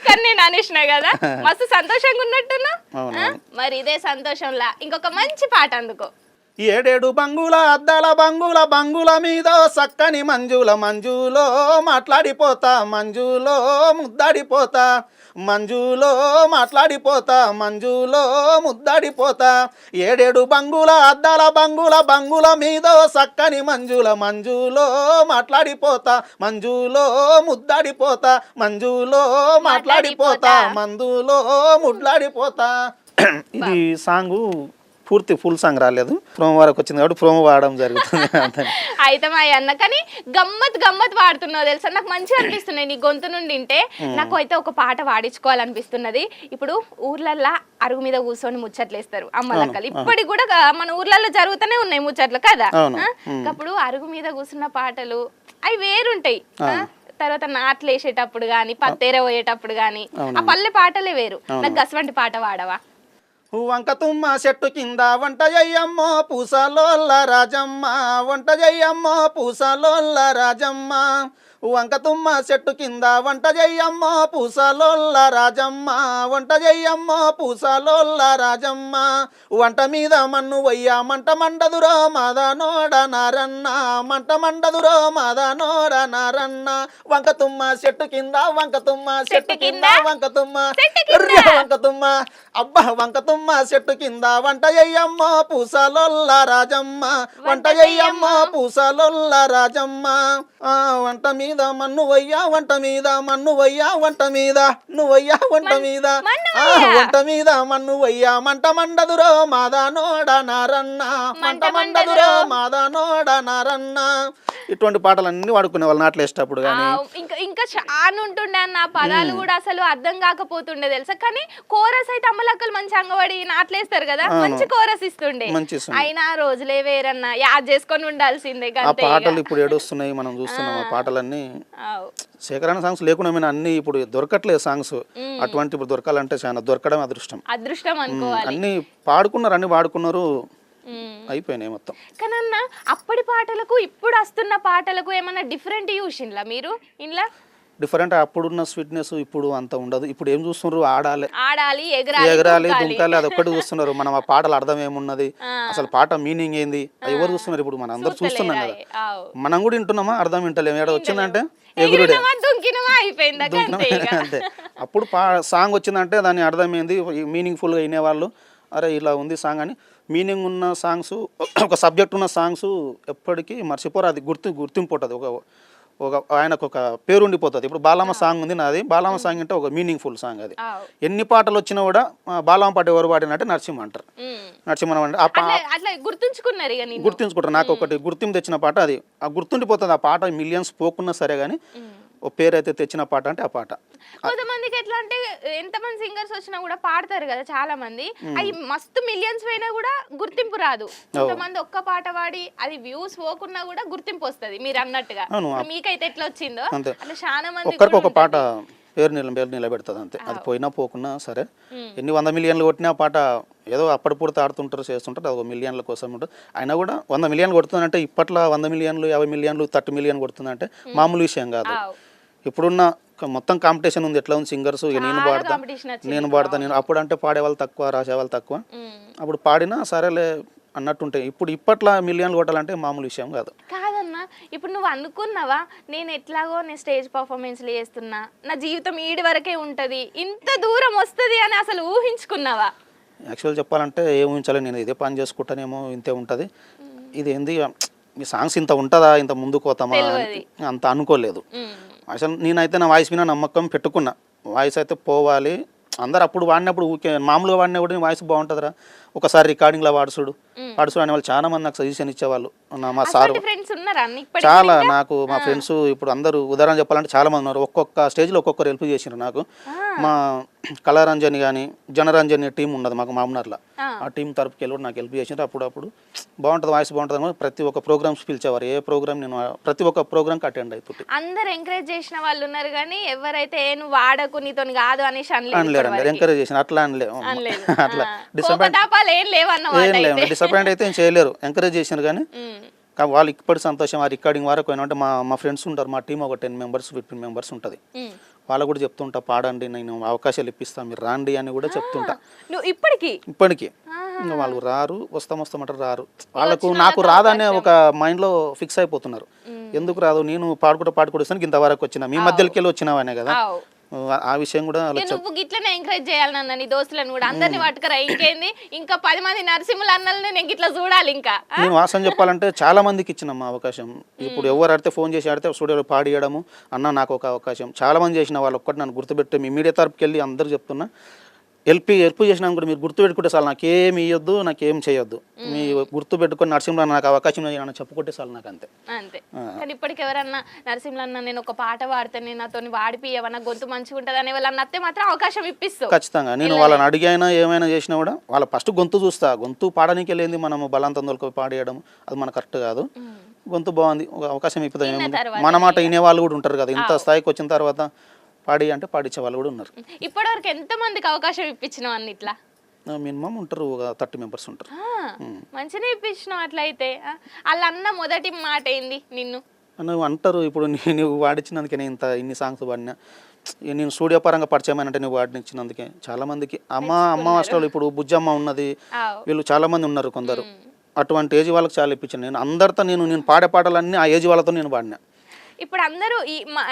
కానీ నేను అనేసిన కదా, మస్తు సంతోషంగా ఉన్నట్టున్నా. మరి ఇదే సంతోషంలా ఇంకొక మంచి పాట అందుకో. 7 బంగుల అద్దాల బంగుల మీద సక్కని మంజులో మాట్లాడిపోతా, మంజులో ముద్దాడిపోతా, మంజులో మాట్లాడిపోతా మంజులో ముద్దాడిపోతా ఏడేడు బంగుల అద్దాల బంగుల మీద సక్కని మంజులో మాట్లాడిపోతా మంజులో ముద్దాడిపోతా మంజులో మాట్లాడిపోతా మందులో ముడ్లాడిపోతా. ఇది సాంగు పూర్తి ఫుల్ సాంగ్ రాలేదు, ప్రోమో వరకు వచ్చింది కాబట్టి ప్రోమో వాడడం జరుగుతుంది. అయితే మా అన్న కానీ గమ్మత్ పాడుతున్నావు తెలుసా, నాకు మంచిగా అనిపిస్తున్నాయి నీ గొంతు నుండి వింటే. నాకు అయితే ఒక పాట పాడించుకోవాలనిపిస్తున్నది. ఇప్పుడు ఊర్లల్లో అరుగు మీద కూర్చొని ముచ్చట్లేస్తారు అమ్మలక్కలు, ఇప్పటికి కూడా మన ఊర్లలో జరుగుతూనే ఉన్నాయి ముచ్చట్లు కదా. అప్పుడు అరుగు మీద కూర్చున్న పాటలు అవి వేరుంటాయి. తర్వాత నాట్లు వేసేటప్పుడు గాని పత్తేర పోయేటప్పుడు గాని ఆ పల్లె పాటలే వేరు. నాకు గసవంటి పాట వాడవా? వంక తుమ్మ చెట్టు కింద వంట జయ్యమ్మో పూసలోల్ల రాజమ్మ వంట జయ్యమ్మో పూసలోల్ల రాజమ్మ వంక తుమ్మ చెట్టు కింద వంట జయ్యమ్మో పూసలోల్ల రాజమ్మ వంట జయ్యమ్మో పూసలోల్ల రాజమ్మ వంట మీద మన్ను వయ్యా మంట మండదురో మాదనోడ నారన్న మంట మండదురో మాదనోడ నారన్న వంక తుమ్మ చెట్టు కింద వంక తుమ్మ చెట్టు కింద వంక తుమ్మ వంక తుమ్మ అబ్బా వంక తుమ్మ చెట్టు కింద వంట జయ్యమ్మో పూసలోల్ల రాజమ్మ వంట జయ్యమ్మో పూసలోల్ల రాజమ్మ వంట మీద మన్ను వయ్యా వంట మీద మన్ను వయ్యా వంట మీద నువ్వయ్యా వంట మీద వంట మీద మన్ను వయ్యా మంట మండదురో మాదనోడ నారన్న మంట మండదురో మాదనోడ నారన్న. ఇటువంటి పాటలన్నీ వాడుకునే వాళ్ళు నాట్లు వేసేటప్పుడు. కానీ ఇంకా చాలా ఉంటుండే అన్న పదాలు కూడా అసలు అర్థం కాకపోతుండే తెలుసా. కానీ కోరస్ అయితే అమ్మలక్కలు మంచి అంగవాడి నాట్లేస్తారు కదా, మంచి కోరస్ ఇస్తుండే. అయినా రోజులే వేరన్నా యాద్ చేసుకొని ఉండాల్సిందే. ఆ పాటలు ఇప్పుడు ఏడొస్తున్నాయి, మనం చూస్తున్నాం. ఆ పాటలన్నీ సేకరణ సాంగ్స్ లేకుండా అన్ని ఇప్పుడు దొరకట్లేదు సాంగ్స్. అటువంటి ఇప్పుడు దొరకాలంటే చాలా దొరకడం అదృష్టం అనుకోవాలి. అన్ని పాడుకున్నారు, అన్ని వాడుకున్నారు, అయిపోయినాయి మొత్తం. కానీ అన్న అప్పటి పాటలకు ఇప్పుడు వస్తున్న పాటలకు ఏమన్నా డిఫరెంట్ చూసిండ్లా మీరు? ఇంట్లో డిఫరెంట్ అప్పుడున్న స్వీట్నెస్ ఇప్పుడు అంత ఉండదు. ఇప్పుడు ఏం చూస్తున్నారు, ఆడాలి ఎగరాలి దుంకాలి అది ఒక్కటి చూస్తున్నారు. మనం ఆ పాటల అర్థం ఏమున్నది, అసలు పాట మీనింగ్ ఏంది, ఎవరు చూస్తున్నారు? ఇప్పుడు మనం అందరు చూస్తున్నాం కదా, మనం కూడా వింటున్నామా? అర్థం వింటలేము. ఏడ వచ్చిందంటే ఎగురుడే అంతే. అప్పుడు సాంగ్ వచ్చిందంటే దాని అర్థం ఏంది, మీనింగ్ఫుల్గా వినేవాళ్ళు. అరే ఇలా ఉంది సాంగ్ అని. మీనింగ్ ఉన్న సాంగ్స్, ఒక సబ్జెక్ట్ ఉన్న సాంగ్స్ ఎప్పటికీ మర్చిపోరు. అది గుర్తింపు ఉంటుంది. ఒక ఆయనకు ఒక పేరు ఉండిపోతుంది. ఇప్పుడు బాలమ్మ సాంగ్ ఉంది నాది. బాలమ్మ సాంగ్ అంటే ఒక మీనింగ్ఫుల్ సాంగ్. అది ఎన్ని పాటలు వచ్చినా కూడా బాలమ్మ పాట ఎవరు పాడినంటే నరసింహ అంటారు. నరసింహ అంటే గుర్తుంచుకుంటారు. నాకు ఒకటి గుర్తింపు తెచ్చిన పాట అది. ఆ గుర్తుండిపోతుంది. ఆ పాట మిలియన్స్ పోకున్నా సరే కానీ ఓ పేరు అయితే తెచ్చిన పాట అంటే ఆ పాట. కొంతమందికి ఎట్లా అంటే ఎంతమంది సింగర్స్ వచ్చినా కూడా పాడతారు కదా చాలా మంది, అవి మస్తు మిలియన్స్ పోయినా కూడా గుర్తింపు రాదు. కొంతమంది ఒక్క పాట పాడి అది వ్యూస్ పోకున్నా కూడా గుర్తింపు వస్తుంది మీరు అన్నట్టుగా. మీకైతే ఎట్లా వచ్చిందో అట్లా చాలా మంది ఒక్కరికి ఒక పాట పేరు నిలబెడుతుంది అంతే. అది పోయినా పోకున్నా సరే. ఎన్ని 100 మిలియన్లు కొట్టినా పాట ఏదో అప్పటి పూర్తి ఆడుతుంటారు, చేస్తుంటారు. అది 1 మిలియన్ల కోసం ఉంటుంది. అయినా కూడా 100 మిలియన్లు కొడుతుందంటే ఇప్పట్లో 100 మిలియన్లు 50 మిలియన్లు 30 మిలియన్ కొడుతుందంటే మామూలు విషయం కాదు. ఇప్పుడున్న మొత్తం కాంపిటీషన్ ఉంది. ఎట్లా ఉంది సింగర్స్, నేను పాడతా నేను అప్పుడు అంటే పాడేవాళ్ళు తక్కువ, రాసేవాళ్ళు తక్కువ. అప్పుడు పాడినా సరేలే అన్నట్టుంటాయి. ఇప్పట్లో మిలియన్లు కొట్టాలంటే మామూలు విషయం కాదు. కాదన్నా, ఇప్పుడు నువ్వు అనుకున్నావా నేను ఎట్లాగో నేను స్టేజ్ పర్ఫార్మెన్స్లు చేస్తున్నా, నా జీవితం ఈడి వరకే ఉంటుంది, ఇంత దూరం వస్తుంది అని అసలు ఊహించుకున్నావా? యాక్చువల్ చెప్పాలంటే ఏం ఊహించాలి, నేను ఇదే పని చేసుకుంటానేమో ఇంతే ఉంటుంది, ఇది ఏంది మీ సాంగ్స్ ఇంత ఉంటుందా, ఇంత ముందుకు పోతామా అంత అనుకోలేదు. అసలు నేనైతే నా వాయిస్ మీద నమ్మకం పెట్టుకున్నా. వాయిస్ అయితే పోవాలి. అందరు అప్పుడు వాడినప్పుడు ఊకే మామూలుగా వాడినా కూడా వాయిస్ బాగుంటుందిరా, ఒకసారి రికార్డింగ్లో వాడుసుడు అనే వాళ్ళు చాలా మంది నాకు సజెషన్ ఇచ్చేవాళ్ళు. మా సారు చాలా, నాకు మా ఫ్రెండ్స్ ఇప్పుడు అందరూ ఉదాహరణ చెప్పాలంటే చాలా మంది ఉన్నారు. ఒక్కొక్క స్టేజ్లో ఒక్కొక్కరు హెల్ప్ చేసినారు నాకు. మా కళారంజని కానీ జనరంజని టీం ఉన్నది మాకు మామూనర్లో. ఆ టీం తరపుకి వెళ్ళి నాకు హెల్ప్ చేసినారు. అప్పుడప్పుడు బాగుంటుంది, వాయిస్ బాగుంటుంది. ప్రతి ఒక్క ప్రోగ్రామ్స్ పిలిచేవారు. ఏ ప్రోగ్రామ్ నేను ప్రతి ఒక్క ప్రోగ్రామ్కి అటెండ్ అవుతుంది. అందరు ఎంకరేజ్ చేసిన వాళ్ళు ఉన్నారు కానీ ఎవరైతే నువ్వు వాడకు నీతో కాదు అనేసి అనలేరు. ఎంకరేజ్ చేసిన అట్లా అనలేదు. అట్లా డిసప్పాయింట్ అయితే ఏం చేయలేరు. ఎంకరేజ్ చేసినారు కానీ వాళ్ళు ఇప్పటి సంతోషం. ఆ రికార్డింగ్ వరకు అంటే మా ఫ్రెండ్స్ ఉంటారు, మా టీం ఒక 10 మెంబర్స్ 15 మెంబర్స్ ఉంటుంది. వాళ్ళకు కూడా చెప్తుంటా, పాడండి, నేను అవకాశాలు ఇప్పిస్తాను, మీరు రాండి అని కూడా చెప్తుంటా. ఇప్పటికీ ఇంకా వాళ్ళు రారు, వస్తామంటారు, రారు. వాళ్ళకు నాకు రాదనే ఒక మైండ్లో ఫిక్స్ అయిపోతున్నారు. ఎందుకు రాదు, నేను పాడుకుంటూ వస్తాను ఇంతవరకు వచ్చిన మీ మధ్యలోకి వెళ్ళి వచ్చినావనే కదా. ఆ విషయం కూడా అలా నువ్వు గిట్లనే ఎంకరేజ్ చేయాలన్న నీ దోస్తులను కూడా అందరిని పట్టుకురా. ఇంకేంది ఇంకా 10 మంది నరసింహులు అన్నల్ని నేను గిట్లా చూడాలి. ఇంకా నేను వాసన చెప్పాలంటే చాలా మందికి ఇచ్చినమ్మా అవకాశం. ఇప్పుడు ఎవరు ఆడితే ఫోన్ చేసి ఆడితే స్టూడియోలో పాడియడము అన్న నాకు ఒక అవకాశం చాలా మంది చేసిన వాళ్ళు ఒక్కటి నన్ను గుర్తుపెట్టి మీ మీడియా తరపుకి వెళ్ళి అందరు చెప్తున్నా హెల్ప్ చేసినా కూడా మీరు గుర్తుపెట్టుకుంటే చాలు, నాకేమి ఇవ్వద్దు, నాకేం చేయొద్దు, మీ గుర్తుపెట్టుకొని నరసింహ నాకు అవకాశం చెప్పుకుంటే చాలు నాకు అంతే. అంతే. కానీ ఇప్పటికి ఎవరన్నా నరసింహన్న నేను ఒక పాట పాడితేనే నాతో వాడిపియవన్నా గొంతు మంచిగా ఉంటుంది అనే వాళ్ళని అత్తే మాత్రం అవకాశం ఇప్పిస్తావు ఖచ్చితంగా. నేను వాళ్ళని అడిగైనా ఏమైనా చేసినా కూడా వాళ్ళ ఫస్ట్ గొంతు చూస్తా. గొంతు పాడడానికి వెళ్ళింది మనము బలవంతం తోలుకొని పాడేయడం అది మన కరెక్ట్ కాదు. గొంతు బాగుంది ఒక అవకాశం ఇప్పుతాం. మన మాట వినే వాళ్ళు కూడా ఉంటారు కదా, ఇంత స్థాయికి వచ్చిన తర్వాత పాడి అంటే పాడించే వాళ్ళు కూడా ఉన్నారు. ఇప్పటివరకు ఎంత మందికి అవకాశం ఇప్పించినావు అన్ని ఇట్లా? మినిమం ఉంటారు 30 మెంబర్స్ ఉంటారు. మంచిగా ఇప్పించినావు. అట్లయితే వాళ్ళన్న మొదటి మాట ఏంది నిన్ను నువ్వు అంటారు. ఇప్పుడు నువ్వు వాడించినందుకే నేను ఇన్ని సాంగ్స్ పాడినా, నేను స్టూడియో పరంగా పరిచయం అంటే నువ్వు వాడించినందుకే చాలా మందికి అమ్మ హాస్టల్ ఇప్పుడు బుజ్జమ్మ ఉన్నది, వీళ్ళు చాలా మంది ఉన్నారు కొందరు. అటువంటి ఏజ్ వాళ్ళకి చాలా ఇప్పించాను. నేను అందరితో నేను పాడే పాటలన్నీ ఆ ఏజ్ వాళ్ళతో నేను పాడినా. ఇప్పుడు అందరూ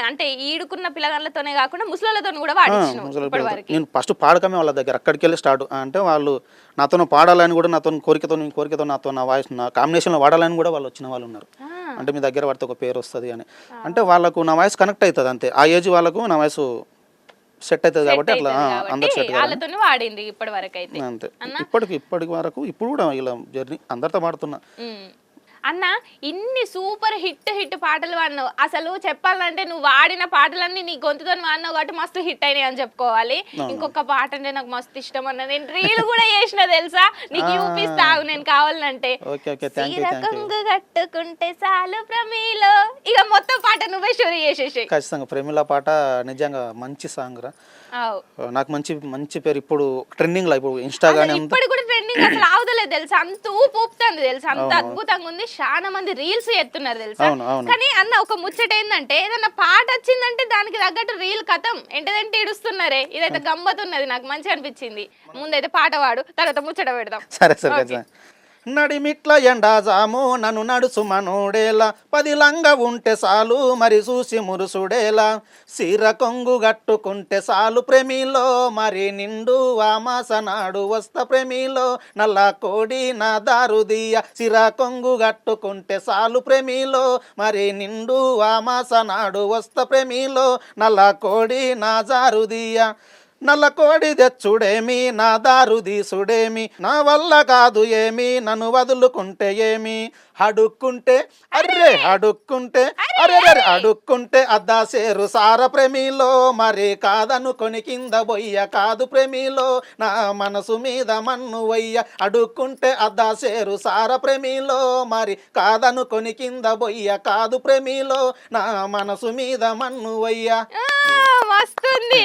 అంటే ఈడుకున్న పిల్లగాళ్ళతోనే కాకుండా ముసలితో కూడా వాడించినావు. నేను ఫస్ట్ పాడకమే వాళ్ళ దగ్గర అక్కడికి వెళ్ళి స్టార్ట్ అంటే వాళ్ళు నాతో పాడాలని కూడా నాతో కోరికతో నాతో నా వాయిస్ నా కాంబినేషన్లో వాడాలని కూడా వాళ్ళు వచ్చిన వాళ్ళు ఉన్నారు. అంటే మీ దగ్గర పడితే ఒక పేరు వస్తుంది అని అంటే వాళ్ళకు నా వాయిస్ కనెక్ట్ అవుతుంది అంతే. ఆ ఏజ్ వాళ్ళకు నా వాయిస్ సెట్ అవుతుంది కాబట్టి అట్లా అందరు సెట్ వాడింది ఇప్పటి వరకు అయితే అంతే. ఇప్పటి వరకు ఇప్పుడు కూడా ఇలా జర్నీ అందరితో పాడుతున్నా. అన్న ఇన్ని సూపర్ హిట్ పాటలు వాడినావు. అసలు చెప్పాలంటే నువ్వు వాడిన పాటలన్నీ నీ గొంతుతో వాడినావు కాబట్టి మస్తు హిట్ అయినాయి అని చెప్పుకోవాలి. ఇంకొక పాట అంటే నాకు మస్తు ఇష్టం అన్న, నేను రీల్ కూడా చేసిన తెలుసా, నీకు చూపిస్తావు నేను కావాలంటే. కొంగు కట్టుకుంటే చాలు ప్రమీలో, ఇక మొత్తం పాట నువ్వే స్టోరీ చేసేసి. ఖచ్చితంగా ప్రమీల పాట నిజంగా మంచి సాంగ్ రా. నాకు మంచి పేరు ఇప్పుడు ట్రెండింగ్ లో ఇప్పుడు ఇన్స్టాగ్రామ్ ఇప్పుడు కూడా ట్రెండింగ్ అసలు ఆవుదలేదు తెలుసా, అంత ఊపుతుంది తెలుసా, అంత అద్భుతంగా ఉంది. చాలా మంది రీల్స్ చేస్తున్నారు తెలుసా. కానీ అన్న ఒక ముచ్చట ఏంటంటే ఏదన్నా పాట వచ్చిందంటే దానికి తగ్గట్టు రీల్ కథం ఎంటదంటే ఇడుస్తున్నారే, ఇదైతే గమ్మతున్నది. నాకు మంచిగా అనిపించింది. ముందైతే పాట వాడు, తర్వాత ముచ్చట పెడదాం. సరే. నడిమిట్ల ఎండాజాము నన్ను నడుసు మనోడేలా, 10 లంగా ఉంటే చాలు మరి చూసి మురుసుడేలా, సీర కొంగు గట్టుకుంటే చాలు ప్రేమిలో మరి నిండు వామాసనాడు వస్త ప్రేమిలో, నల్ల కోడి నా దారుదీయ, సిర కొంగు గట్టుకుంటే చాలు ప్రేమిలో మరి నిండు వామాసనాడు వస్త ప్రేమిలో, నల్ల కోడి నా జారుదీయ, నల్ల కోడి తెచ్చుడేమి నా దారు దీసుడేమి, నా వల్ల కాదు ఏమి నన్ను వదులుకుంటే ఏమి, అడుక్కుంటే అడుక్కుంటే అద్దా సేరు సార ప్రేమిలో మరి కాదనుకొని కింద బొయ్య కాదు ప్రేమిలో, నా మనసు మీద మన్ను వయ్య, అడుక్కుంటే అద్దా సేరు సార ప్రేమిలో మరి కాదనుకొని కింద బొయ్య కాదు ప్రేమిలో, నా మనసు మీద మన్ను వయ్య. వస్తుంది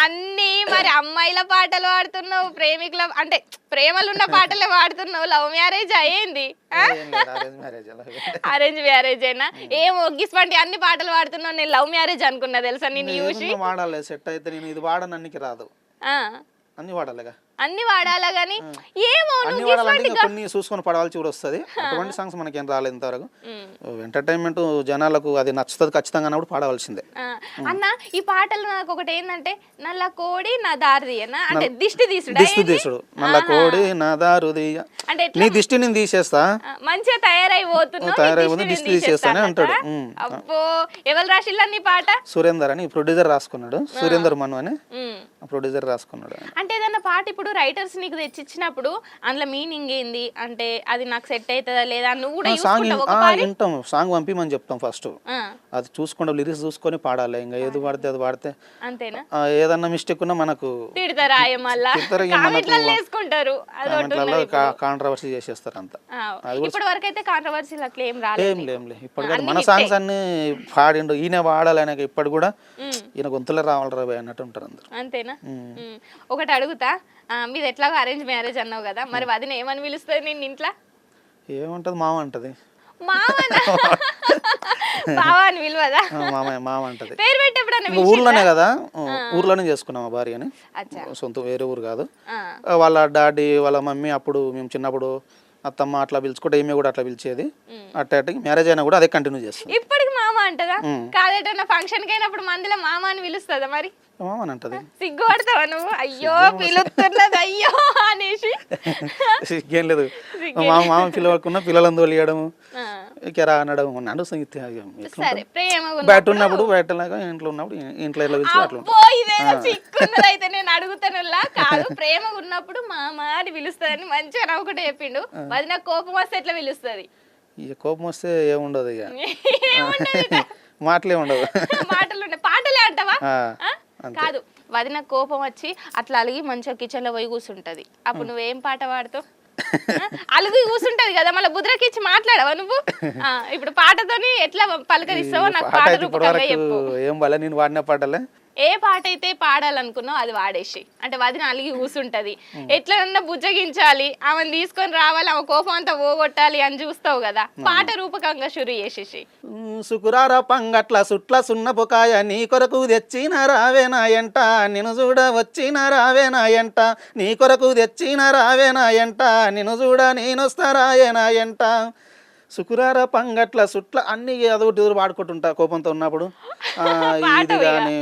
అన్ని మరి అమ్మాయిల పాటలు పాడుతున్నావు, ప్రేమికుల అంటే ప్రేమలున్న పాటలే పాడుతున్నావు. లవ్ మ్యారేజ్ అయ్యింది, అరేంజ్ మ్యారేజ్ అయినా ఏం ఒగ్గిస్పండి అన్ని పాటలు పాడుతున్నావు. నేను లవ్ మ్యారేజ్ అనుకున్నా తెలుసా నేను చూసి. వాడాలి సెట్ అయితే నేను ఇది వాడనన్నికి రాదు, అన్ని వాడాలిగా, అన్ని వాడాలా గానీ ఏమో కొన్ని చూసుకొని పడవలసి కూడా వస్తుంది. అటువంటి సాంగ్స్ మనకేం రాలేదు ఇంతవరకు. ఎంటర్టైన్మెంట్ జనాలకు అది నచ్చుతుంది ఖచ్చితంగా అన్నప్పుడు పాడవలసిందే. అన్న ఈ పాటలు నాకు ఒకటి ఏంటంటే నల్ల కోడి నా దారి అంటే దిష్టి తీసుడు, నల్ల కోడి నా దారుది అంటే నీ దిష్టి నేను తీసేస్తా, మంచిగా తయారైపోతుంది దిష్టి తీసేస్తానే అంటాడు. అబ్బో ఎవరు రాసిల్లా నీ పాట? సురేందర్ అని ప్రొడ్యూసర్ రాసుకున్నాడు, సురేందర్ మను అని ప్రొడ్యూసర్ రాసుకున్నాడు. అంటే ఏదన్నా పాట ఇప్పుడు రైటర్స్ నీకు తెచ్చిచ్చినప్పుడు అందులో మీనింగ్ ఏంది అంటే అది నాకు సెట్ అవుతుందా లేదా నువ్వు కూడా వింటాం, సాంగ్ పంపిమని చెప్తాం ఫస్ట్, అది చూసుకుంటాం, లిరిక్స్ చూసుకొని పాడాలి. ఇంకా ఏది పాడితే అది పాడితే అంతేనా, ఏదన్నా మిస్టేక్ ఉన్నా మనకు కాంట్రవర్సీ చేసేస్తారు అంతా. ఇప్పటి వరకు అయితే కాంట్రవర్సీ అట్లా ఏం రాలేదు. ఇప్పుడు మన సాంగ్స్ అన్ని పాడిండు ఈయన వాడాలి, ఇప్పటి కూడా ఈయన గొంతులో రావాలి రాబోయే అన్నట్టు ఉంటారు అందరు. అంతేనా? ఒకటి అడుగుతా, మీది ఎట్లాగో అరేంజ్ మ్యారేజ్ అన్నావు కదా, మరి వదిన ఏమని పిలుస్తుంది నేను ఇంట్లో? ఏమంటది మామ అంటది. బావా అని పిలవదా? మామ అంటది. పేరు పెట్టేప్పుడు ఊర్లోనే కదా, ఊర్లోనే చేసుకున్నాం మా భార్యని, సొంత వేరే ఊరు కాదు. వాళ్ళ డాడీ వాళ్ళ మమ్మీ అప్పుడు మేము చిన్నప్పుడు అత్తమ్మ అట్లా పిలుచుకుంటే ఈమె కూడా అట్లా పిలిచేది. అట్ట మ్యారేజ్ అయినా కూడా అదే కంటిన్యూ చేస్తాం. ఇప్పటికి మామ అంటదా? కాదేటన్నా ఫంక్షన్ కి అయినప్పుడు మందిలో మామ అని పిలుస్తుందా? మరి అని అంటది. సిగ్గుపడతావా నువ్వు? అయ్యో పిలుస్తున్నది అయ్యో అనేసి. ఏం లేదు, మామ పిల్లవకున్న పిల్లలను తోలియడము కెరా అనడం నడుస్తుంది. సరే ప్రేమ బయట ఉన్నప్పుడు బయటలాగా, ఇంట్లో ఉన్నప్పుడు ఇంట్లో ఎలా పిలిచి అట్లా అయితే నేను అడుగుతానులా కాదు. ప్రేమ ఉన్నప్పుడు మామ అని పిలుస్తుందని మంచిగా నవ్వుకుంటే చెప్పిండు. అది నాకు కోపం వస్తే ఎట్లా పిలుస్తుంది? ఇక కోపం వస్తే ఏముండదు, ఇక మాటలే ఉండదు. మాటలు ఉండే పాటలే అంటావా? కాదు, వదిన కోపం వచ్చి అట్లా అలిగి మంచిగా కిచెన్ లో పోయి కూర్చుంటది. అప్పుడు నువ్వేం పాట పాడుతావు? అలుగు కూర్చుంటది కదా, మళ్ళీ బుద్రకిచ్చి మాట్లాడవా నువ్వు? ఇప్పుడు పాటతోని ఎట్లా పలకరిస్తావో నాకు పాట రూపకంగా చెప్పు. ఏం వల్ల నేను వాడిన పాటలే. ఏ పాట అయితే పాడాలనుకున్నావు అది వాడేసి. అంటే వదిన అలిగి కూర్చుంటది, ఎట్లన్నా బుజ్జగించాలి, ఆమెను తీసుకొని రావాలి, ఆమె కోపం అంతా పోగొట్టాలి అని చూస్తావు కదా, పాట రూపకంగా షురు చేసేసి. సుకురార పంగట్ల సుట్ల సున్న పొకాయ నీ కొరకు తెచ్చిన రావేనా ఎంట, నిన్ను చూడ వచ్చిన రావేనా ఎంట, నీ కొరకు తెచ్చిన రావేనా ఎంట, నిన్ను చూడ నేనొస్తా రాయేనా ఎంట. సుకురార పంగట్ల సుట్ల అన్ని అదొకటి వాడుకుంటుంటా కోపంతో ఉన్నప్పుడు. ఇది కానీ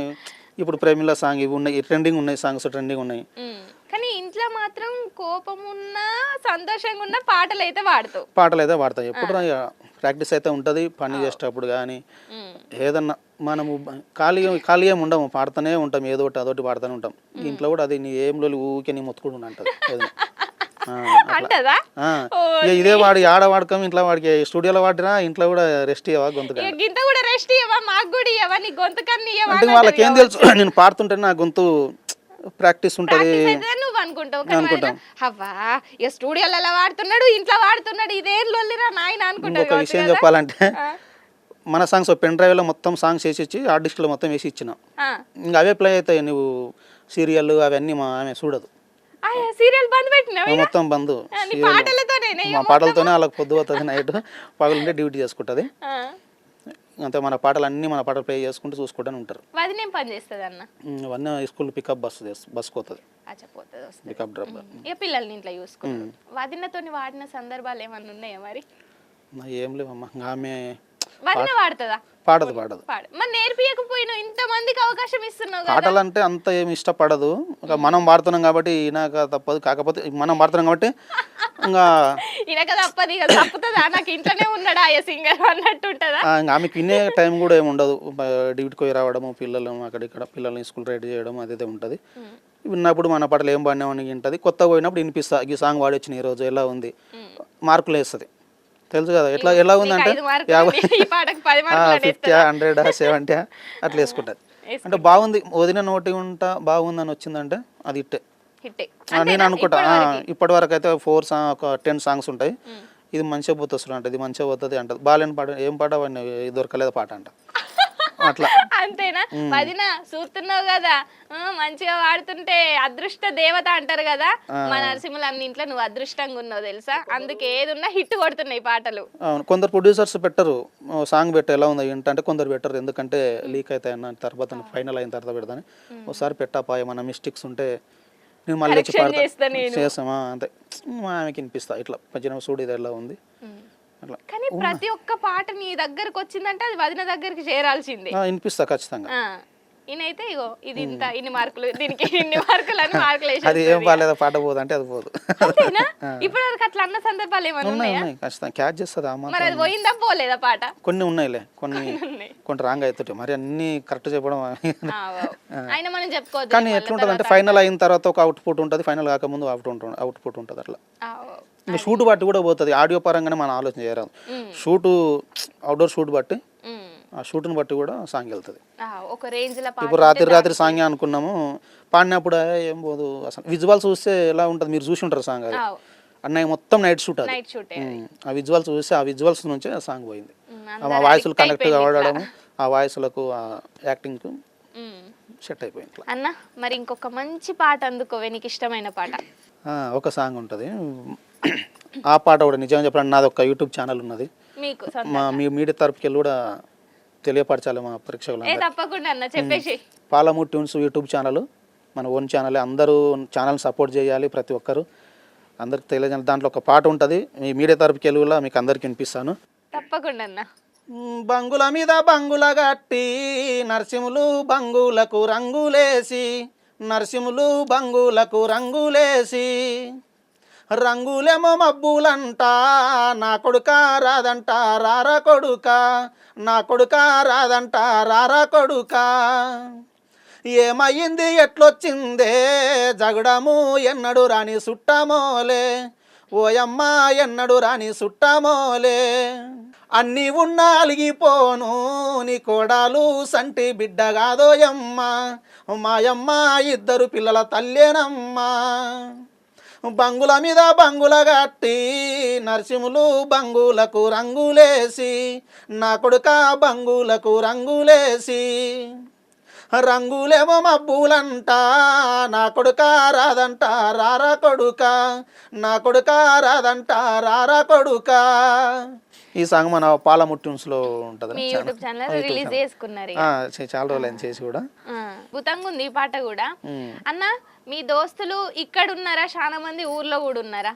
ఇప్పుడు ప్రేమిల సాంగ్ ఇవి ఉన్నాయి, ట్రెండింగ్ ఉన్నాయి, సాంగ్స్ ట్రెండింగ్ ఉన్నాయి. కానీ ఇంట్లో మాత్రం కోపం ఉన్నా సంతోషంగా ఉన్న పాటలు అయితే వాడతావు. ఎప్పుడు ప్రాక్టీస్ అయితే ఉంటుంది, పని చేసేటప్పుడు కానీ ఏదన్నా మనము ఖాళీ ఏమి ఉండము, పాడుతూనే ఉంటాం, ఏదో ఒకటి అదొకటి పాడుతూనే ఉంటాం. ఇంట్లో కూడా అది నీ ఏం లో ఊరికే నీ మొత్తుకుంటూ ఉంటుంది. ఇదే వాడి ఆడ వాడకం, ఇంట్లో వాడికి స్టూడియోలో వాడినా ఇంట్లో కూడా రెస్ట్ ఇవ్వవా గొంతు? అంటే వాళ్ళకి ఏం తెలుసు, నేను పాడుతుంటే నా గొంతు ప్రాక్టీస్ ఉంటది నువ్వు అనుకుంటావు. స్టూడియోలో వాడుతున్నాడు, ఇంట్లో వాడుతున్నాడు, ఇదే ఒక విషయం చెప్పాలంటే మన సాంగ్స్ పెన్ డ్రైవ్ లో మొత్తం సాంగ్స్ వేసి ఇచ్చి హార్డ్ డిస్క్ లో మొత్తం వేసి ఇచ్చిన, ఇంకా అవే ప్లే అవుతాయి. నువ్వు సీరియల్ అవన్నీ మా ఆమె చూడదు, మొత్తం బంద్. మా పాటలతోనే వాళ్ళకి పొద్దు అవుతుంది, నైట్ పగలుంటే డ్యూటీ చేసుకుంటది. అంతే, మన పాటలు అన్ని మన పాటలు ప్లే చేసుకుంటూ చూసుకుంటూనే ఉంటారు. అవన్నీ స్కూల్ పికప్ బస్ పోతుంది, పికప్ డ్రాప్. పిల్లల్ని ఇంట్లో చూసుకుంటారు. వదినతో వాడిన సందర్భాలు ఏమన్నా ఉన్నాయా మరి? ఏం లేవమ్మా, ఆమె వదిన వాడుతుందా? పాడదు. మరి నేర్పియకపోయినా ఇంత మందికి అవకాశం ఇస్తున్నావు. పాటలు అంటే అంత ఏమి ఇష్టపడదు, మనం పాడుతున్నాం కాబట్టి ఈయనక తప్పదు. కాకపోతే మనం పాడుతున్నాం కాబట్టి ఇంకా ఈయనక తప్పదు, తప్పుతుందా? నాకు ఇంట్లోనే ఉన్నాడా సింగర్ అన్నట్టు ఉంటుందా? ఆమెకి వినే టైం కూడా ఏమి ఉండదు. డ్యూటీకి పోయి రావడము, పిల్లలు అక్కడిక్కడ పిల్లల్ని స్కూల్ రెడీ చేయడం అదే ఉంటుంది. విన్నప్పుడు మన పాటలు ఏం పాడినామని వింటది. కొత్తగా పోయినప్పుడు వినిపిస్తా, ఈ సాంగ్ వాడొచ్చిన ఈ రోజు ఎలా ఉంది, మార్కులు వేస్తుంది. తెలుసు కదా ఎలా ఉందంటే 50, 100, 70 అట్లా వేసుకుంటుంది. అంటే బాగుంది వదిన నోటి ఉంటా బాగుందని వచ్చిందంటే అది ఇట్టే నేను అనుకుంటా. ఇప్పటి వరకు అయితే 10 సాంగ్స్ ఉంటాయి, ఇది మంచిగా పోతుంది అంటే ఇది మంచిగా పోతుంది అంటది. బాలేని పాట ఏం పాట దొరకలేదు పాట అంట అట్లా. అంతేనా? వదిన చూస్తున్నావు కదా, మంచిగా వాడుతుంటే అదృష్ట దేవత అంటారు కదా, మా నరసింహులు అన్ని ఇంట్లో నువ్వు అదృష్టంగా ఉన్నావు తెలుసా, అందుకే ఏదున్నా హిట్ కొడుతున్నాయి పాటలు. కొందరు ప్రొడ్యూసర్స్ పెట్టరు, సాంగ్ పెట్ట ఎలా ఉంది ఏంటంటే కొందరు పెట్టరు, ఎందుకంటే లీక్ అవుతాయి అన్న తర్వాత ఫైనల్ అయిన తర్వాత పెడతాను. ఒకసారి పెట్టాపా ఏమన్నా మిస్టేక్స్ ఉంటే నేను మళ్ళీ చేస్తామా అంతే, ఆమెకి వినిపిస్తా ఇట్లా పచ్చిన చూడు ఇది ఎలా ఉంది. కానీ ప్రతి ఒక్క పాట నీ దగ్గరకు వచ్చిందంటే అది వదిన దగ్గరికి చేరాల్సిందే. వినిపిస్తా ఖచ్చితంగా. ఈయనైతే ఇగో ఇది ఇంత ఇన్ని మార్కులు, దీనికి ఇన్ని మార్కులు అని మార్కులు వేసి అది ఏం బాగాలేదా పాట పోదు అంటే అది పోదు. ఇప్పుడు వరకు అట్లా అన్న సందర్భాలు ఏమైనా ఉన్నాయా? ఖచ్చితంగా క్యాచ్ చేస్తుంది. మరి అది పోయిందా పోలేదా పాట? కొన్ని ఉన్నాయిలే, కొన్ని రాంగ్ అవుతుంటాయి, మరి అన్ని కరెక్ట్ చెప్పడం అయినా మనం చెప్పుకోవద్దు. కానీ ఎట్లుంటది అంటే ఫైనల్ అయిన తర్వాత ఒక అవుట్పుట్ ఉంటుంది, ఫైనల్ కాకముందు అవుట్పుట్ ఉంటుంది. అట్లా ఇంకా షూట్ బట్టి కూడా పోతుంది, ఆడియో పరంగానే మనం ఆలోచన చేయరాదు. షూటు అవుట్డోర్ షూట్ బట్టి ఆ షూట్ని బట్టి కూడా సాంగ్ వెళ్తుంది. ఇప్పుడు రాత్రి సాంగ్ అనుకున్నాము, పాడినప్పుడు ఏం పోదు. అసలు విజువల్స్ చూస్తే ఎలా ఉంటుంది, మీరు చూసి ఉంటారు సాంగ్. అది అన్నయ్య మొత్తం నైట్ షూట్, అది ఆ విజువల్స్ చూస్తే ఆ విజువల్స్ నుంచే ఆ సాంగ్ పోయింది. ఆ వాయిస్లు కనెక్ట్ కావడం, ఆ వాయిస్లకు ఆ యాక్టింగ్ సెట్ అయిపోయింది. అన్న మరి ఇంకొక మంచి పాట అందుకోవే, నీకు ఇష్టమైన పాట. ఒక సాంగ్ ఉంటుంది, ఆ పాట కూడా నిజంగా చెప్పాలంటే నాది ఒక యూట్యూబ్ ఛానల్ ఉన్నది, మీ మీడియా తరపుకి వెళ్ళి కూడా తెలియపరచాలి మా ప్రేక్షకులు. పాలమూరు ట్యూన్స్ యూట్యూబ్ ఛానల్ మన ఓన్ ఛానల్, అందరూ ఛానల్ సపోర్ట్ చేయాలి, ప్రతి ఒక్కరు అందరికి తెలియజేయాలి. దాంట్లో ఒక పాట ఉంటుంది, మీ మీడియా తరపుకి వెళ్ళి మీకు అందరికి వినిపిస్తాను. తప్పకుండా అన్న. బంగుల మీద బంగుల గట్టి నరసింహులు బంగులకు రంగులేసి నరసింహులు బంగులకు రంగులేసి రంగులేమో మబ్బులంట నా కొడుక రాదంట రారా కొడుక నా కొడుక రాదంట రారా కొడుక ఏమయ్యింది ఎట్లొచ్చిందే జగడము ఎన్నడు రాని సుట్టమోలే ఓయమ్మ ఎన్నడు రాని సుట్టమోలే అన్నీ ఉన్నా అలిగిపోను నీ కోడాలు సంటి బిడ్డ కాదోయమ్మ మాయమ్మ ఇద్దరు పిల్లల తల్లేనమ్మా బంగుల మీద బంగుల గట్టి నరసింహులు బంగులకు రంగులేసి నా కొడుక బంగులకు రంగులేసి రంగులేమో మబ్బులంట నా కొడుక రాదంట రారా కొడుక నా కొడుక రాదంట రారా కొడుక. ఈ సాంగ్ మన పాలముట్యూన్స్లో ఉంటుంది. మీ యూట్యూబ్ ఛానల్ రిలీజ్ చేసుకున్నారు. చాలా రోజులు చేసి కూడా అద్భుతంగా ఉంది ఈ పాట కూడా. అన్న మీ దోస్తులు ఇక్కడ ఉన్నారా? చాలా మంది ఊర్లో కూడా ఉన్నారా?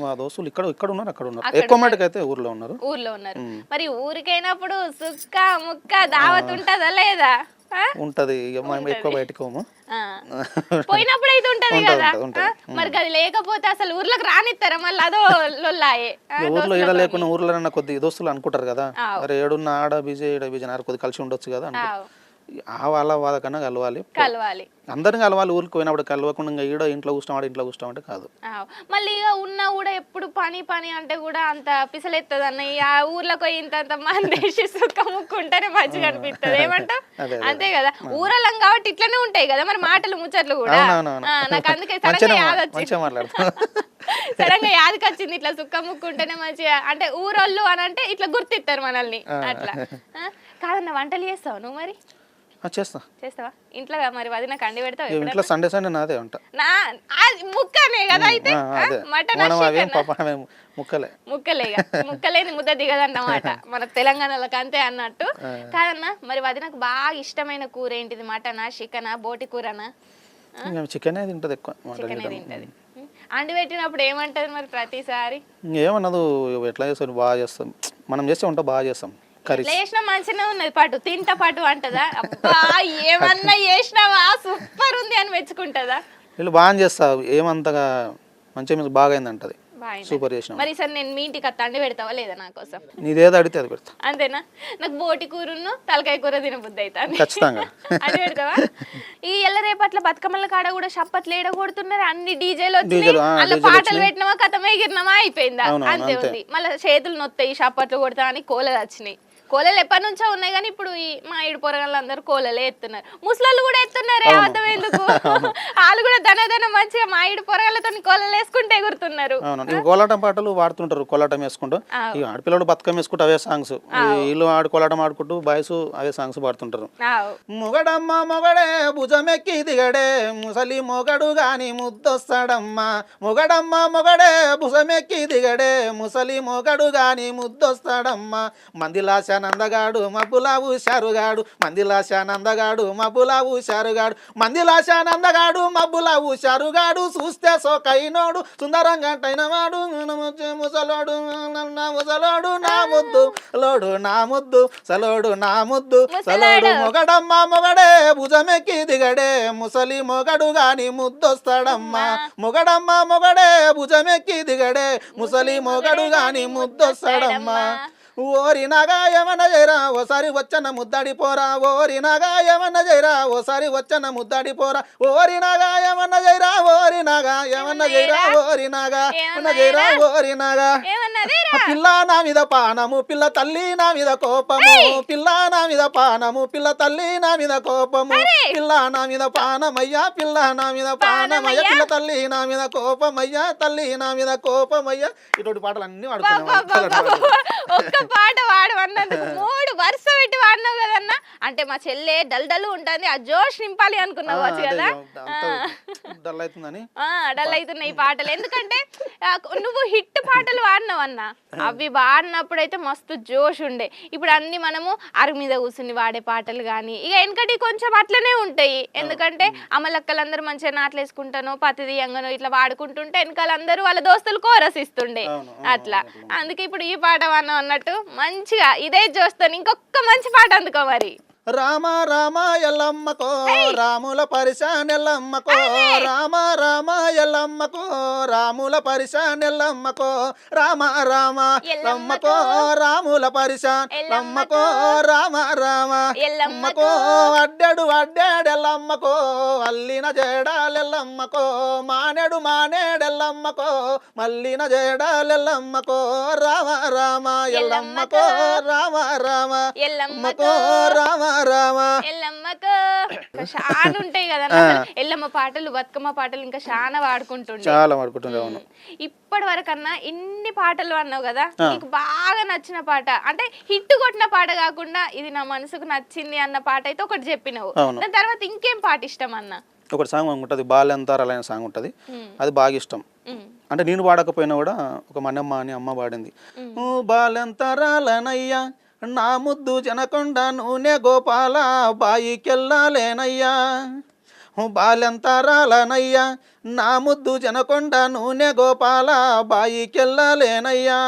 మా దోస్తులు ఇక్కడ ఉన్నారు, అక్కడ ఉన్నారు. ఎక్కువ మటుకు అయితే ఊర్లో ఉన్నారు. మరి ఊరికైనప్పుడు సుక్క ముక్క దావత్ ఉంటదా లేదా? ఉంటది. మనం ఎక్కువ బయటకు పోము, పోయినప్పుడు అయితే ఉంటది కదా. మరి అది లేకపోతే అసలు ఊర్లోకి రానిస్తారా? మళ్ళీ అదో లొల్లాయే. ఊర్లో ఈడ లేకుండా ఊర్లో కొద్ది దోస్తులు అనుకుంటారు కదా, అరే ఏడున్న ఆడ బీజే ఈడ బీజే కొద్ది కలిసి ఉండొచ్చు కదా. వాళ్ళ వాళ్ళకన్నా కలవాలి, అందరిని కలవాలి. ఊరికి పోయినప్పుడు కలవకుండా ఈడ ఇంట్లో కూర్చోం ఇంట్లో కూర్చోం అంటే కాదు. మళ్ళీ ఇక ఉన్నా కూడా ఎప్పుడు పని పని అంటే కూడా అంత పిసలెత్తది అన్న. ఆ ఊర్లోకి పోయి ఇంత మందేసి సుక్క ముక్కుంటేనే మంచిగా అనిపిస్తుంది. ఏమంటావు? అంతే కదా, ఊరలం కాబట్టి ఇట్లనే ఉంటాయి కదా మరి మాటలు ముచ్చట్లు కూడా. నాకు అందుకే సడన్ గా యాదకి వచ్చింది ఇట్లా సుక్క ముక్కుంటేనే మంచిగా అంటే ఊరోళ్ళు అని అంటే ఇట్లా గుర్తిస్తారు మనల్ని అట్లా. కాదన్న వంటలు చేస్తావు నువ్వు? మరి చేస్తావా ఇంట్లో? మరి అది నాకు అండి పెడతావు ఇంట్లో? సండే సండే నాదే వంట. ముక్కనే కదా అయితే, మటన్ ముక్కలేని ముద్ద దిగదన్నమాట మన తెలంగాణలోకి, అంతే అన్నట్టు. కాదన్నా మరి అది నాకు బాగా ఇష్టమైన కూర ఏంటిది? మటనా, చికెనా, బోటి కూరనా? చికెన్ తింటది ఎక్కువ. చికెన్ తింటది. అండి పెట్టినప్పుడు ఏమంటది మరి ప్రతిసారి? ఏమన్నదు, ఎట్లా చేస్తాం బాగా చేస్తాం, మనం చేస్తే వంట బాగా చేస్తాం. చేసిన మంచిగా ఉన్నది పాటు తింటా పాటు అంటదా? అబ్బా ఏమన్నా చేసినావా సూపర్ ఉంది అని మెచ్చుకుంటదా? వీళ్ళు బాగా చేస్తావు, ఏమంతగా మంచిగా బాగా అయింది అంటది. సూపర్ చేసిన. మరి సార్ నేను మీ ఇంటికి తండి పెడతావా లేదా నా కోసం? నీదేదో అడిగితే అది పెడతా. అంతేనా? నాకు బోటి కూరను తలకాయ కూర తినబుద్ధి అవుతాను. ఖచ్చితంగా అది పెడతావా? ఈ ఎల్లరేపట్ల బతుకమ్మల కాడ కూడా షప్పట్లు ఏడగొడుతున్నారు, అన్ని డీజేలు వచ్చినాయి, అలా పాటలు పెట్టినామా కథమే ఎగిరినామా అయిపోయిందా, అంతే ఉంది. మళ్ళీ చేతులు నొత్తాయి షప్పట్లు కొడతా అని కోలలు వచ్చినాయి. కోలలు ఎప్పటి నుంచో ఉన్నాయి కానీ ఇప్పుడు ఈ మా ఇడు పొరగాళ్ళు అందరూ కోలలే ఎత్తున్నారు. ముసలాళ్ళు కూడా ఎత్తున్నారే, అర్థం ఎందుకు? వాళ్ళు కూడా ధన మంచిగా మా ఇడు పొరగాళ్ళతో కోలలు వేసుకుంటే ఎగురుతున్నారు. కోలాటం పాటలు వాడుతుంటారు, కోలాటం వేసుకుంటూ. ఈ ఆడపిల్లలు బతుకమ్మ వేసుకుంటూ అవే సాంగ్స్, వీళ్ళు కోలాటం ఆడుకుంటూ బాయ్స్ అవే సాంగ్స్ పాడుతుంటారు. మొగడమ్మ మొగడే భుజమెక్కి దిగడే ముసలి మొగడు గాని ముద్దొస్తాడమ్మా. మొగడమ్మ మొగడే భుజమెక్కి దిగడే ముసలి మొగడు గాని ముద్దొస్తాడమ్మా. మందిలాశ నందగాడు మబ్బులా ఊశారుగాడు, మందిలాశ నందగాడు మబ్బులా ఊశారుగాడు, మందిలాశ నందగాడు మబ్బులా ఊశారుగాడు. చూస్తే సోకైనోడు సుందరంగంటైన వాడు ముసలోడు ముసలోడు నా ముద్దు లోడు నా ముద్దు సలోడు నా ముద్దు సలోడు. మొగడమ్మ మొగడే భుజమెక్కి దిగడే ముసలి మొగడు గాని ముద్దొస్తాడమ్మా. మొగడమ్మ మొగడే భుజమెక్కి దిగడే ముసలి మొగడు గాని ముద్దొస్తాడమ్మా. ఓరి నాగా ఏమన్నా చేయరా ఓసారి వచ్చన ముద్దడి పోరా, ఓరి నాగా ఏమన్నా చేయరా ఓసారి వచ్చన ముద్దడి పోరా, ఓరి నాగా ఏమన్నా చేయరా, ఓరి నాగా ఏమన్నా చేయరా, ఓరి నాగా ఏమన్నా చేయరా, ఓరి నాగా. పిల్ల నా మీద పానము పిల్ల తల్లి నా మీద కోపము, పిల్ల నా మీద పానము పిల్ల తల్లి నా మీద కోపము, పిల్ల నా మీద పానమయ్యా పిల్ల నా మీద పానమయ్యా, పిల్ల తల్లి నా మీద కోపమయ్యా తల్లి నా మీద కోపమయ్యా. ఇటువంటి పాటలు అన్ని వాడుతున్నాం. పాట వాడమన్నందుకు 3 వరుస పెట్టి వాడినావు కదన్నా. అంటే మా చెల్లె డల్ ఉంటుంది, ఆ జోష్ నింపాలి అనుకున్నావు కదా. డల్ అవుతున్నాయి ఈ పాటలు, ఎందుకంటే నువ్వు హిట్ పాటలు వాడినావు అన్న. అన్న అవి వాడినప్పుడు అయితే మస్తు జోష్ ఉండే. ఇప్పుడు అన్ని మనము అరుగు మీద కూర్చుని వాడే పాటలు కానీ ఇక వెనకటి కొంచెం అట్లనే ఉంటాయి. ఎందుకంటే అమలక్కలందరూ మంచిగా నాట్లేసుకుంటానో పతిదియంగానో ఇట్లా వాడుకుంటుంటే వెనకాలందరూ వాళ్ళ దోస్తులు కోరస్ ఇస్తుండే అట్లా. అందుకే ఇప్పుడు ఈ పాట వాడినాం అన్నట్టు మంచిగా ఇదే జోస్తాను. ఇంకొక మంచి పాట అందుకో మరి. రామ రామ ఎల్లమ్మకో రాముల పరిశానెల్లమ్మకో రామ రామ ఎల్లమ్మకో రాముల పరిశానెల్లమ్మకో రామ రామ ఎల్లమ్మకో రాముల పరిశానెల్లమ్మకో రామ రామ ఎల్లమ్మకో అడ్డాడు అడ్డాడెల్లమ్మకో అల్లిన జేడాలెల్లమ్మకో మానేడు మానేడెల్లమ్మకో మల్లిన జేడాలెల్లమ్మకో రామ రామ ఎల్లమ్మకో రామ రామ ఎల్లమ్మకో రామ ఎల్లమ్మకు చాలా ఉంటాయి కదా ఎల్లమ్మ పాటలు బతుకమ్మ పాటలు ఇంకా చాలా వాడుకుంటుండే. ఇప్పటి వరకన్నా ఇన్ని పాటలు అన్నావు కదా, నీకు బాగా నచ్చిన పాట అంటే హిట్ కొట్టిన పాట కాకుండా ఇది నా మనసుకు నచ్చింది అన్న పాట అయితే ఒకటి చెప్పినావు. దాని తర్వాత ఇంకేం పాట ఇష్టం అన్న? ఒకటి సాంగ్ ఉంటుంది బాలెంతారాలైన సాంగ్ ఉంటుంది, అది బాగా ఇష్టం. అంటే నేను పాడకపోయినా కూడా ఒక మనమ్మ అని అమ్మ పాడింది. బాలెంతారాలనయ్యా నా ముద్దు జనకొండ నూనె గోపాల బాయికెళ్ళాలేనయ్యా బాలెంతారాలనయ్యా నా ముద్దు జనకొండ నూనె గోపాల బాయికెళ్ళాలేనయ్యా.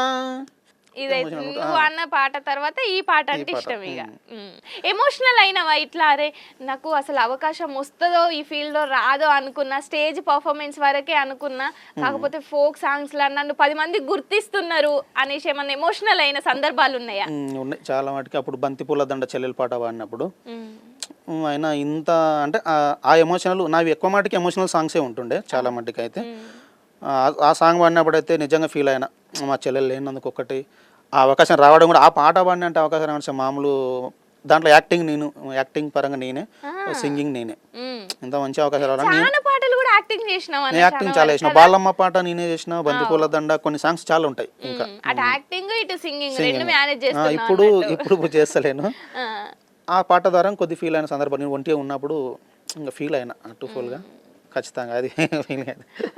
ఇదైతే నువ్వు అన్న పాట తర్వాత ఈ పాట అంటే ఇష్టం. ఇక ఎమోషనల్ అయినవా ఇట్లా? అరే నాకు అసలు అవకాశం వస్తుందో ఈ ఫీల్డ్ లో రాదో అనుకున్నా, స్టేజ్ పర్ఫార్మెన్స్ వరకే అనుకున్నా, కాకపోతే ఫోక్ సాంగ్స్ లా నన్ను 10 మంది గుర్తిస్తున్నారు అనేసి ఏమన్నా ఎమోషనల్ అయిన సందర్భాలు ఉన్నాయా? ఉన్నాయి చాలా మటుకు. అప్పుడు బంతిపూల దండ చెల్లెల పాట పాడినప్పుడు అయినా ఇంత అంటే ఆ ఎమోషనల్ నావి ఎక్కువ మటుకు ఎమోషనల్ సాంగ్సే ఉంటుండే చాలా మటుకు. అయితే ఆ సాంగ్ పాడినప్పుడు అయితే నిజంగా ఫీల్ అయినా మా చెల్లెలు లేనందుకు. ఒకటి ఆ అవకాశం రావడం కూడా, ఆ పాట పాడిన అంటే అవకాశం రావడం మామూలు దాంట్లో యాక్టింగ్ పరంగా నేనే, సింగింగ్ నేనే. ఇంత మంచి అవకాశం రావడం నేను యాక్టింగ్ చాలా చేసిన. బాలమ్మ పాట నేనే చేసిన, బంతిపూల దండ, కొన్ని సాంగ్స్ చాలా ఉంటాయి. ఇంకా ఇప్పుడు చేస్తలేను. ఆ పాట ద్వారా కొద్ది ఫీల్ అయిన సందర్భం నేను ఒంటిగా ఉన్నప్పుడు ఇంకా ఫీల్ అయినా అటు ఫుల్గా. ఖచ్చితంగా అది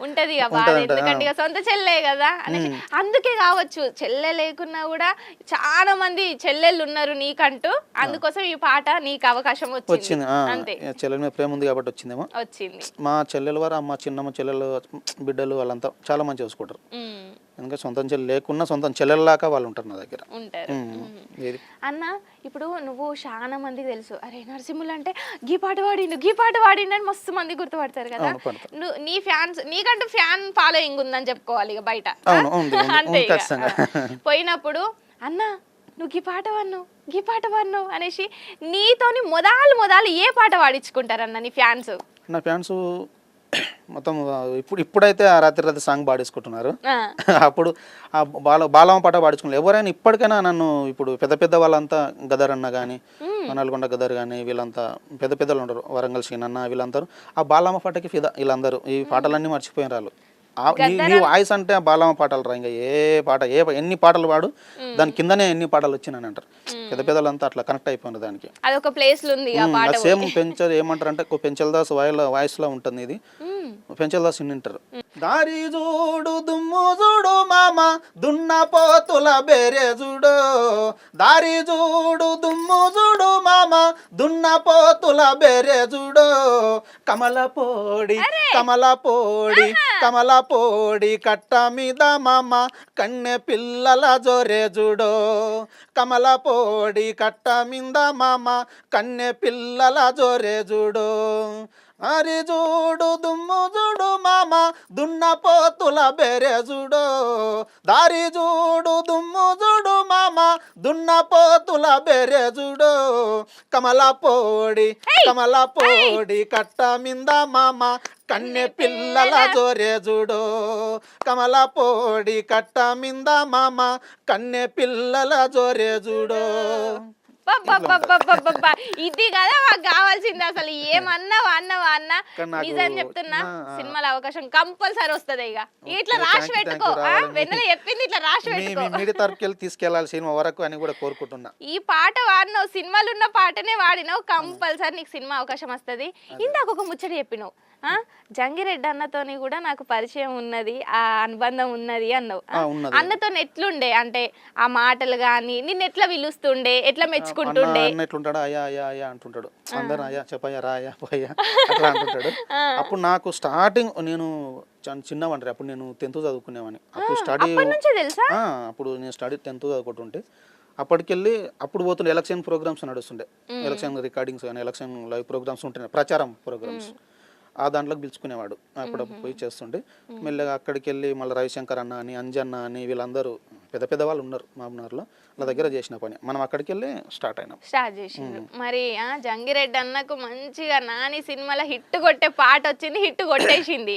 ఉంటది ఎందుకంటే సొంత చెల్లె కదా అనేసి. అందుకే కావచ్చు చెల్లె లేకున్నా కూడా చాలా మంది చెల్లెళ్ళు ఉన్నారు నీకంటూ, అందుకోసం ఈ పాట నీకు అవకాశం వచ్చింది. అంతే, చెల్లెల మీద ప్రేమ ఉంది కాబట్టి వచ్చిందేమో. వచ్చింది. మా చెల్లెల వారు మా చిన్నమ్మ చెల్లెలు బిడ్డలు వాళ్ళంతా చాలా మంచిగా చూసుకుంటారు. ఎందుకంటే సొంతం చెల్లెలు లేకున్నా సొంతం చెల్లెల్లాగా వాళ్ళు ఉంటారు నా దగ్గర. అన్న ఇప్పుడు నువ్వు చాలా మందికి తెలుసు, అరే నరసింహులు అంటే గీ పాట వాడిండు అని మస్తు మంది గుర్తుపడతారు కదా. నీ ఫ్యాన్స్, నీకంటూ ఫ్యాన్ ఫాలోయింగ్ ఉందని చెప్పుకోవాలి ఇక బయట. అంతే, పోయినప్పుడు అన్న నువ్వు గీ పాట వాడినావు అనేసి నీతోని మొదలు ఏ పాట వాడించుకుంటారన్న నీ ఫ్యాన్స్? నా ఫ్యాన్స్ మొత్తం ఇప్పుడైతే ఆ రాత్రి సాంగ్ పాడేసుకుంటున్నారు. అప్పుడు ఆ బాలమ్మ పాట పాడించుకున్నారు. ఎవరైనా ఇప్పటికైనా నన్ను ఇప్పుడు పెద్ద వాళ్ళంతా గదర్ అన్న కానీ, నల్గొండ గదర్ కానీ, వీళ్ళంతా పెద్దలు ఉంటారు, వరంగల్ సీనన్న, వీళ్ళందరూ ఆ బాలమ్మ పాటకి ఫిదా. వీళ్ళందరూ ఈ పాటలన్నీ మర్చిపోయిన వాళ్ళు. నీ వాయిస్ అంటే ఆ బాలమ్మ పాటలు రా, ఇంకా ఏ పాట ఎన్ని పాటలు పాడు దాని కిందనే ఎన్ని పాటలు వచ్చినాయని అంటారు. పెద్దలంతా అట్లా కనెక్ట్ అయిపోయినారు దానికి. అదొక ప్లేస్ లో ఉంది. సేమ్ పెంచర్ ఏమంటారు అంటే పెంచల్ దాస్ వాయిస్ లో ఉంటుంది ఇది. పెంచల్ దాస్ వింటారు. దారి చూడు దుమ్ము చూడు మామ దున్న పోతుల బేరే చూడు, దారి చూడు దుమ్ము చూడు మామ దున్న పోతుల బేరే చూడు, కమలపోడి కట్ట మీద మామ కన్నె పిల్లల జోరే చూడు, కమలపోడి కట్ట మీద మామ కన్నె పిల్లల జోరే చూడు, అరి చూడు దుమ్ము చూడు మామ దున్న పోతుల బేరే చూడు, దారి చూడు దుమ్ము చూడు మామ దున్న పోతుల బేరే చూడు, కమలపోడి కట్ట మింద మామ కన్నె పిల్లల జోరే చూడు, కమలపోడి కట్ట మింద మామ కన్నె పిల్లల జోరే చూడు. ఇది కదా మాకు కావాల్సింది. అసలు ఏమన్నావా అన్న, నిజం చెప్తున్నా సినిమాల అవకాశం కంపల్సరీ వస్తుంది. ఇక ఇట్లా రాసి పెట్టుకో, వెన్నెల చెప్పింది ఇట్లా రాసి పెట్టుకో, తీసుకెళ్లాలి సినిమా వరకు అని కూడా కోరుకుంటున్నా. ఈ పాట వాడినావు, సినిమాలు ఉన్న పాటనే వాడినావు, కంపల్సరీ నీకు సినిమా అవకాశం వస్తుంది. ఇందాక ఒక ముచ్చట చెప్పినావు, ఆ జంగిరెడ్డి అన్నతోని కూడా నాకు పరిచయం ఉన్నది, ఆ అనుబంధం ఉన్నది అన్నావు. ఉన్నది. అన్నతో ఎట్లుండే అంటే ఆ మాటలు గాని, నిన్ను ఎట్లా పిలుస్తుండే, ఎట్లా మెచ్చుకుంటుండే? అన్న ఎట్లుంటాడు, అయ్యా అయ్యా అయ్యా అంటుంటాడు. అందరు అయ్యా చెప్పయ్యా రాయ్యా పోయ్యా అట్లా అంటుంటాడు. అప్పుడు నాకు స్టార్టింగ్ నేను చిన్నవంటారు, అప్పుడు నేను 10th చదువుకునేవాడిని. అప్పుడు స్టడీ తెలుసా? అప్పుడు నేను స్టడీ 10th చదువుకుంటుంటే అప్పటికెళ్ళి అప్పుడు పోతుండే ఎలక్షన్ ప్రోగ్రామ్స్ నడుస్తుండే, ఎలక్షన్ రికార్డింగ్స్ కానీ ఎలక్షన్ లైవ్ ప్రోగ్రామ్స్ ఉంటుండే, ప్రచారం ప్రోగ్రామ్స్. ఆ దాంట్లోకి పిలుచుకునేవాడు, అప్పుడప్పుడు పోయి చేస్తుండే. మెల్లగా అక్కడికి వెళ్ళి మళ్ళీ రవిశంకర్ అన్న అని, అంజన్న అని, వీళ్ళందరూ పెద్ద పెద్ద వాళ్ళు ఉన్నారు మామూనార్లో, వాళ్ళ దగ్గర చేసిన పని. మనం అక్కడికి వెళ్ళి స్టార్ట్ చేసిండు. మరి జంగిరెడ్డి అన్నకు మంచిగా నాని సినిమాలో హిట్ కొట్టే పాట వచ్చింది, హిట్ కొట్టేసింది.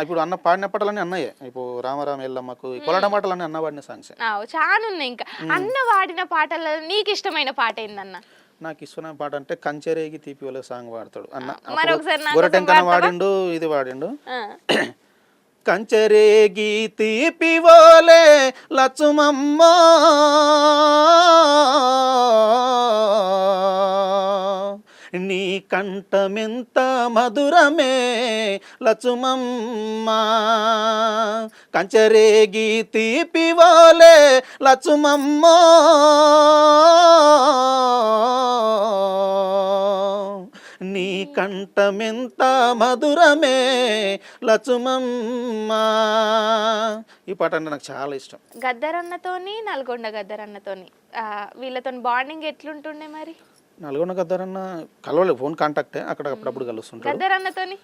ఇప్పుడు అన్న పాడిన పాటలన్నీ అన్నయ్యే. ఇప్పుడు రామరామ ఎల్లమ్మకు కొలడం పాటలన్నీ అన్న పాడిన సాంగ్స్ చాలా ఉన్నాయి. ఇంకా అన్న వాడిన పాటలలో నీకు ఇష్టమైన పాట ఏందన్న? నాకు ఇష్టమైన పాట అంటే కంచెరేగి తీపి వల్ల సాంగ్ పాడతాడు అన్న. మరొకసారి గొరటెంకన వాడిండు, ఇది వాడిండు. కంచెరేగి తీపి వోలే లచ్చుమమ్మ నీ కంఠమెంత మధురమే లచ్చుమమ్మ, కంచెరేగి తీపి వోలే లచ్చుమమ్మ నీ కంఠమెంత మధురమే లచ్చుమమ్మ. ఈ పాట అంటే నాకు చాలా ఇష్టం. గద్దరన్నతోని, నల్గొండ గద్దరన్నతోని వీళ్ళతో బాండింగ్ ఎట్లుంటుండే మరి? నల్గొండ గద్దరన్న కలవలేదు, ఫోన్ కాంటాక్టే, అక్కడ అప్పుడప్పుడు కలుస్తుంటాడు. గద్దరన్నతోని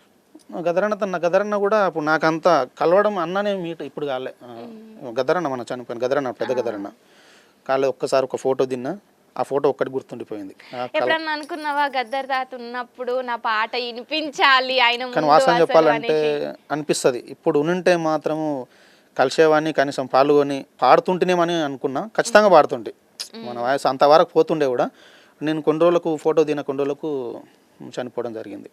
గద్దరన్న కూడా అప్పుడు నాకంతా కలవడం అన్ననే మీట్ ఇప్పుడు కాలే. గద్దరన్న మన చనిపోయిన గద్దరన్న, పెద్ద గద్దరన్న కాలే. ఒక్కసారి ఒక ఫోటో తిన్నా, ఆ ఫోటో ఒక్కటి గుర్తుండిపోయింది. ఎప్పుడన్నా అనుకున్నావా గద్దర్ తాత ఉన్నప్పుడు నా పాట వినిపించాలి ఆయన? కానీ వాస్తవం చెప్పాలంటే అనిపిస్తుంది, ఇప్పుడు ఉంటే మాత్రము కలిసేవాడిని, కనీసం పాల్గొని పాడుతుంటేనేమని అనుకున్నా. ఖచ్చితంగా పాడుతుంటే మన వయసు అంతవరకు పోతుండే కూడా. నేను కొన్ని రోజులకు ఫోటో దిన కొన్ని రోజులకు చనిపోవడం జరిగింది.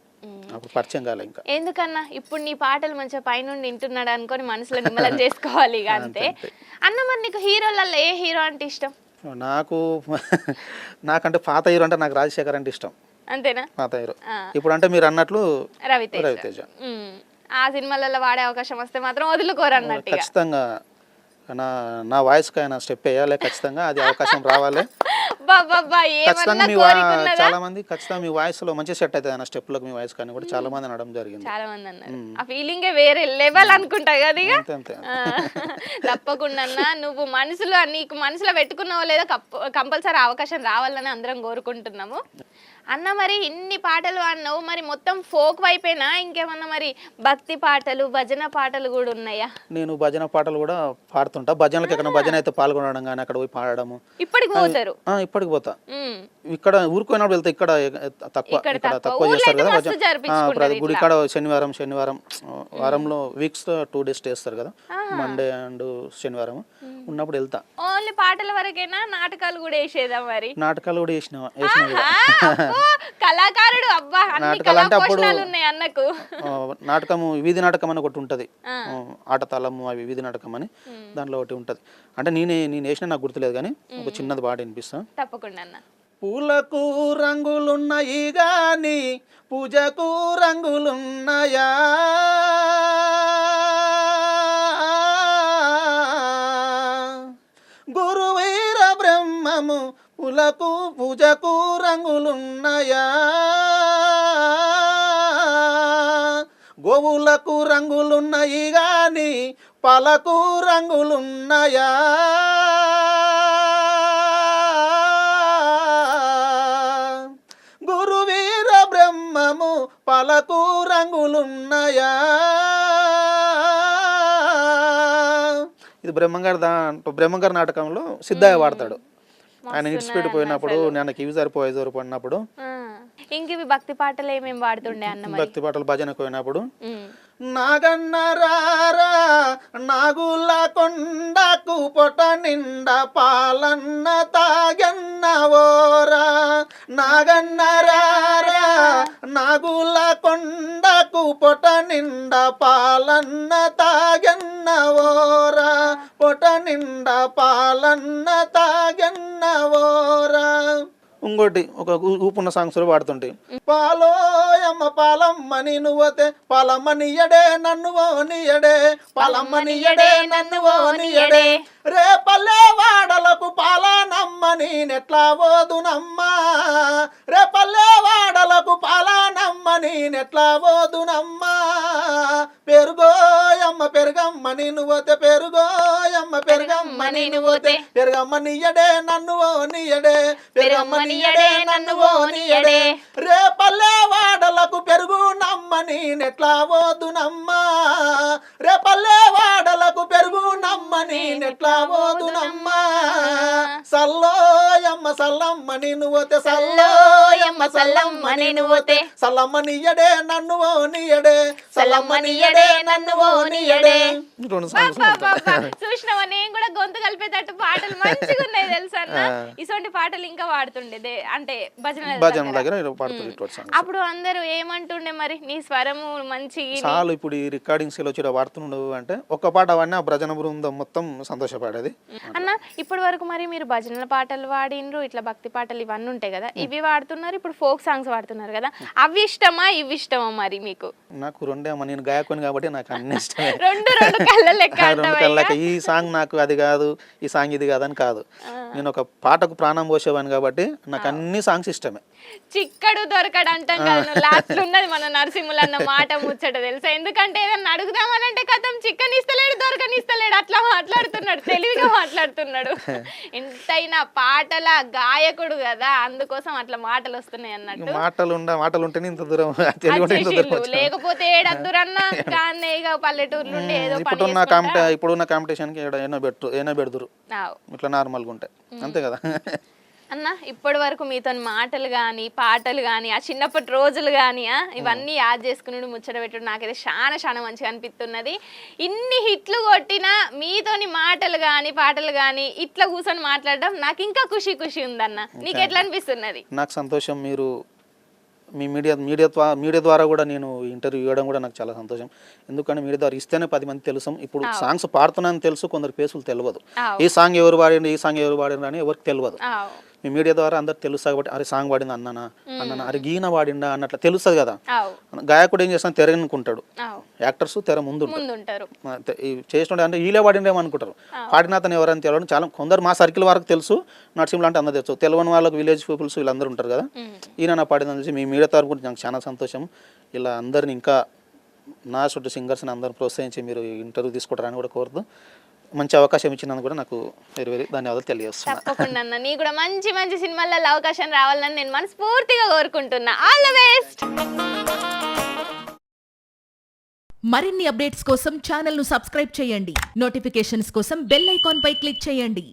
అప్పుడు పరిచయం కాలే ఇంకా. ఎందుకన్నా ఇప్పుడు నీ పాటలు మంచిగా పైనుండి వింటున్నాడు అనుకొని మనసులో నిమ్మలం చేసుకోవాలి ఇక అంతే. అన్న మరి నీకు హీరోలలో ఏ హీరో అంటే ఇష్టం? నాకంటే పాత హీరో అంటే నాకు రాజశేఖర్ అంటే ఇష్టం. అంతేనా? పాత హీరో. ఇప్పుడు అంటే మీరు అన్నట్లు రవితేజ. ఆ సినిమాలలో వాడే అవకాశం వస్తే మాత్రం వదులుకోరు అన్నట్టు. ఖచ్చితంగా నా వాయిస్కి ఆయన స్టెప్ వేయాలి, ఖచ్చితంగా అది అవకాశం రావాలి. ఖచ్చితంగా చాలా మంది ఖచ్చితంగా మీ వాయిస్ లో మంచి సెట్ అవుతుంది అన్న స్టెప్ లకు, మీ వాయిస్ కానీ కూడా చాలా మంది అనడం జరిగింది. చాలా మంది అన్నారు. ఆ ఫీలింగే వేరే లెవెల్ అనుకుంటా కదా ఇక. తప్పకుండా నువ్వు నీకు మనసులో పెట్టుకున్నావో లేదో కంపల్సరీ అవకాశం రావాలని అందరం కోరుకుంటున్నాము అన్న. మరి ఇన్ని పాటలు అన్నావు, మరి మొత్తం ఫోక్ వైపేనా ఇంకేమన్నా మరి భక్తి పాటలు, భజన పాటలు కూడా ఉన్నాయా? నేను భజన పాటలు కూడా పాడుతుంటా. భజనలకు ఎక్కడ భజన అయితే పాల్గొనడం కానీ అక్కడ పోయి పాడడము. ఇప్పటికి పోతారు? ఇప్పటికి పోతా. ఇక్కడ ఊరుకోయినప్పుడు వెళ్తే ఇక్కడ తక్కువ చేస్తారు కదా భజన. గుడి కాడ శనివారం వారంలో వీక్స్ 2 days చేస్తారు కదా, మండే అండ్ శనివారం ఉన్నప్పుడు వెళ్తా. ఓన్లీ పాటల వరకేనా? నాటకాలు కూడా వేసేదా మరి? నాటకాలు కూడా వేసిన కళాకారుడు. అబ్బా, నాటకాలు అంటే అప్పుడు ఉన్నాయి అన్నకు. నాటకము వీధి నాటకం అని ఒకటి ఉంటది, ఆటతాళము అవి వీధి నాటకం అని, దాంట్లో ఒకటి ఉంటది. అంటే నేను వేసిన నాకు గుర్తులేదు కానీ ఒక చిన్నది పాట వినిపిస్తా. తప్పకుండా అన్న. పూలకు రంగులున్నాయి గాని పూజకు రంగులున్నాయా, గురువీర బ్రహ్మము పూలకు పూజకు రంగులున్నాయా, గోవులకు రంగులున్నాయి గాని పాలకు రంగులున్నాయా, గురువీర బ్రహ్మము పాలకు రంగులున్నాయా. ఇది బ్రహ్మంగారి నాటకంలో సిద్ధయ్య వాడతాడు. ఆయన ఇన్స్పిరేట్ పోయినప్పుడు, నేను ఇవి సరిపోయేదోరు పడినప్పుడు. ఇంకివి భక్తి పాటలు ఏమేమి వాడుతుండే అన్న? భక్తి పాటలు భజనకు పోయినప్పుడు నాగన్న రారా నాగుల కొండకు పొట నిండా పాలన్న తాగన్న ఓరా, నాగన్న రారా నాగుల కొండకు పొట నిండా పాలన్న తాగన్న ఓరా, పొట నిండా పాలన్న తాగన్న ఓరా, ఇంకోటి ఒక ఊపున్న సాంగ్స్ పాడుతుంటే పాలోయమ్మ పాలమ్మని నువ్వతే పాలమ్మనియడే నన్ను ఓనియడే పాలమ్మనియడే నన్ను ఓనియడే రే పల్లె వాడలకు పాలనమ్మని నెట్లా ఓదునమ్మా రే పల్లె వాడలకు పాలనమ్మని నెట్లా ఓదునమ్మా పెరుగోయమ్మ పెరుగమ్మని నువ్వతే పెరుగోయమ్మ పెరుగమ్మని నువ్వతే పెరుగమ్మనియడే నన్ను ఓనియడే పెరుగమ్మనియడే నన్ను ఓనియడే రే పల్లె వాడలకు పెరుగు నమ్మని నెట్లా ఓదునమ్మా రే పల్లె వాడలకు పెరుగు నమ్మని నెట్లా ఓదునమ్మా సల్లోయమ్మ సల్లమ్మని నువ్వతే సల్లోయమ్మ సల్లమ్మని నువ్వతే సల్లమ్మనియడే నన్ను ఓనియడే సల్లమ్మనియడే నన్ను ఓనియడే. చూసినావా నేను కూడా గొంతు కలిపేటట్టు పాటలు మంచిగా ఉన్నాయి తెలుసా అన్న. ఇటువంటి పాటలు ఇంకా వాడుతుండే అంటే భజన దగ్గర పాడుతుండే. అప్పుడు అందరూ ఏమంటుండే మరి నీ స్వరము మంచి చాలు ఇప్పుడు ఈ రికార్డింగ్స్ వచ్చి వాడుతుండవు అంటే ఒక పాట అవన్నీ ఆ భజన బృందం మొత్తం సంతోషపడేది అన్న. ఇప్పటి వరకు మరి మీరు భజనల పాటలు వాడినరు, ఇట్లా భక్తి పాటలు ఇవన్నీ ఉంటాయి కదా, ఇవి వాడుతున్నారు, ఇప్పుడు ఫోక్ సాంగ్స్ వాడుతున్నారు కదా, అవి ఇష్టమా ఇవి ఇష్టమా మరి మీకు? నాకు రెండేమో, నేను గాయకుని కాబట్టి నాకు అన్ని ఇష్టమే. రెండు కళ్ళ లెక్క. ఈ సాంగ్ నాకు అది కాదు, ఈ సాంగ్ ఇది కాదని కాదు. నేను ఒక పాటకు ప్రాణం పోసేవాడిని కాబట్టి నాకు అన్ని సాంగ్స్ ఇష్టమే. చిక్కడు దొరకడు అంటాం కదా, లాస్ట్ ఉన్నది మన నరసింహులన్న మాట ముచ్చట తెలుసా. ఎందుకంటే ఏదన్నా అడుగుదామనంటే కథం చిక్కని ఇస్తలేడు దొరకనిస్తలేడు, అట్లా మాట్లాడుతున్నాడు, తెలివిగా మాట్లాడుతున్నాడు. ఎంతైనా పాటల గాయకుడు కదా, అందుకోసం అట్లా మాటలు వస్తున్నాయి అన్నట్టు. మాటలు ఉంటేనే ఇంత దూరం, లేకపోతే ఏడద్దురన్నా కానీ ఇక పల్లెటూర్లు ఉండి ఏదో ఇప్పుడున్న కాంపిటీషన్ కి ఏనా పెడుతురు ఇట్లా నార్మల్గా ఉంటాయి అంతే కదా అన్న. ఇప్పటి వరకు మీతో మాటలు కానీ పాటలు కానీ ఆ చిన్నప్పటి రోజులు కానీ ఇవన్నీ యాద్ చేసుకుని ముచ్చట పెట్టుడు నాకైతే చాలా మంచిగా అనిపిస్తున్నది. ఇన్ని హిట్లు కొట్టినా మీతోని మాటలు కానీ పాటలు కానీ ఇట్లా కూర్చొని మాట్లాడడం నాకు ఇంకా ఖుషి ఉందన్న. నీకు ఎట్లా అనిపిస్తున్నది? నాకు సంతోషం. మీరు మీ మీడియా ద్వారా కూడా నేను ఇంటర్వ్యూ ఇవ్వడం కూడా నాకు చాలా సంతోషం. ఎందుకంటే మీడియా ద్వారా ఇస్తేనే 10 మంది తెలుసు. ఇప్పుడు సాంగ్స్ పాడుతున్నాను తెలుసు, కొందరు పేసులు తెలియదు. ఈ సాంగ్ ఎవరు పాడిండ్రు అని ఎవరికి తెలియదు. మీ మీడియా ద్వారా అందరు తెలుసు కాబట్టి అరే సాంగ్ పాడింది అన్నానా అరే గీన పాడిండా అన్నట్లు తెలుస్తుంది కదా. గాయకుడు ఏం చేస్తాను తెర అనుకుంటాడు, యాక్టర్స్ తెర ముందు చేస్తుండే అంటే వీళ్ళే పాడిండేమో అనుకుంటారు. పాడిన అతను ఎవరైనా తెలియదు. చాలా కొందరు మా సర్కిల్ వరకు తెలుసు, నరసింహులు అంటే అందరు తెలుసు. తెలియని వాళ్ళకి విలేజ్ పీపుల్స్ వీళ్ళందరూ ఉంటారు కదా. ఈయన పాడిందని తెలిసి మీ మీడియా తరపు నాకు చాలా సంతోషం. ఇలా అందరిని ఇంకా నా చుట్టూ సింగర్స్ని అందరూ ప్రోత్సహించి మీరు ఇంటర్వ్యూ తీసుకుంటారని కూడా కోరుతూ మంచి అవకాశం ఇచ్చినందుకు కూడా నాకు వెరీ ధన్యవాదాలు తెలియజేస్తున్నాను. తప్పకుండా అన్న, నీ కూడా మంచి సినిమాలలో అవకాశం రావాలని నేను మనస్ఫూర్తిగా కోరుకుంటున్నా. All the best. మరిన్ని అప్డేట్స్ కోసం ఛానల్ ను సబ్స్క్రైబ్ చేయండి. నోటిఫికేషన్స్ కోసం బెల్ ఐకాన్ పై క్లిక్ చేయండి.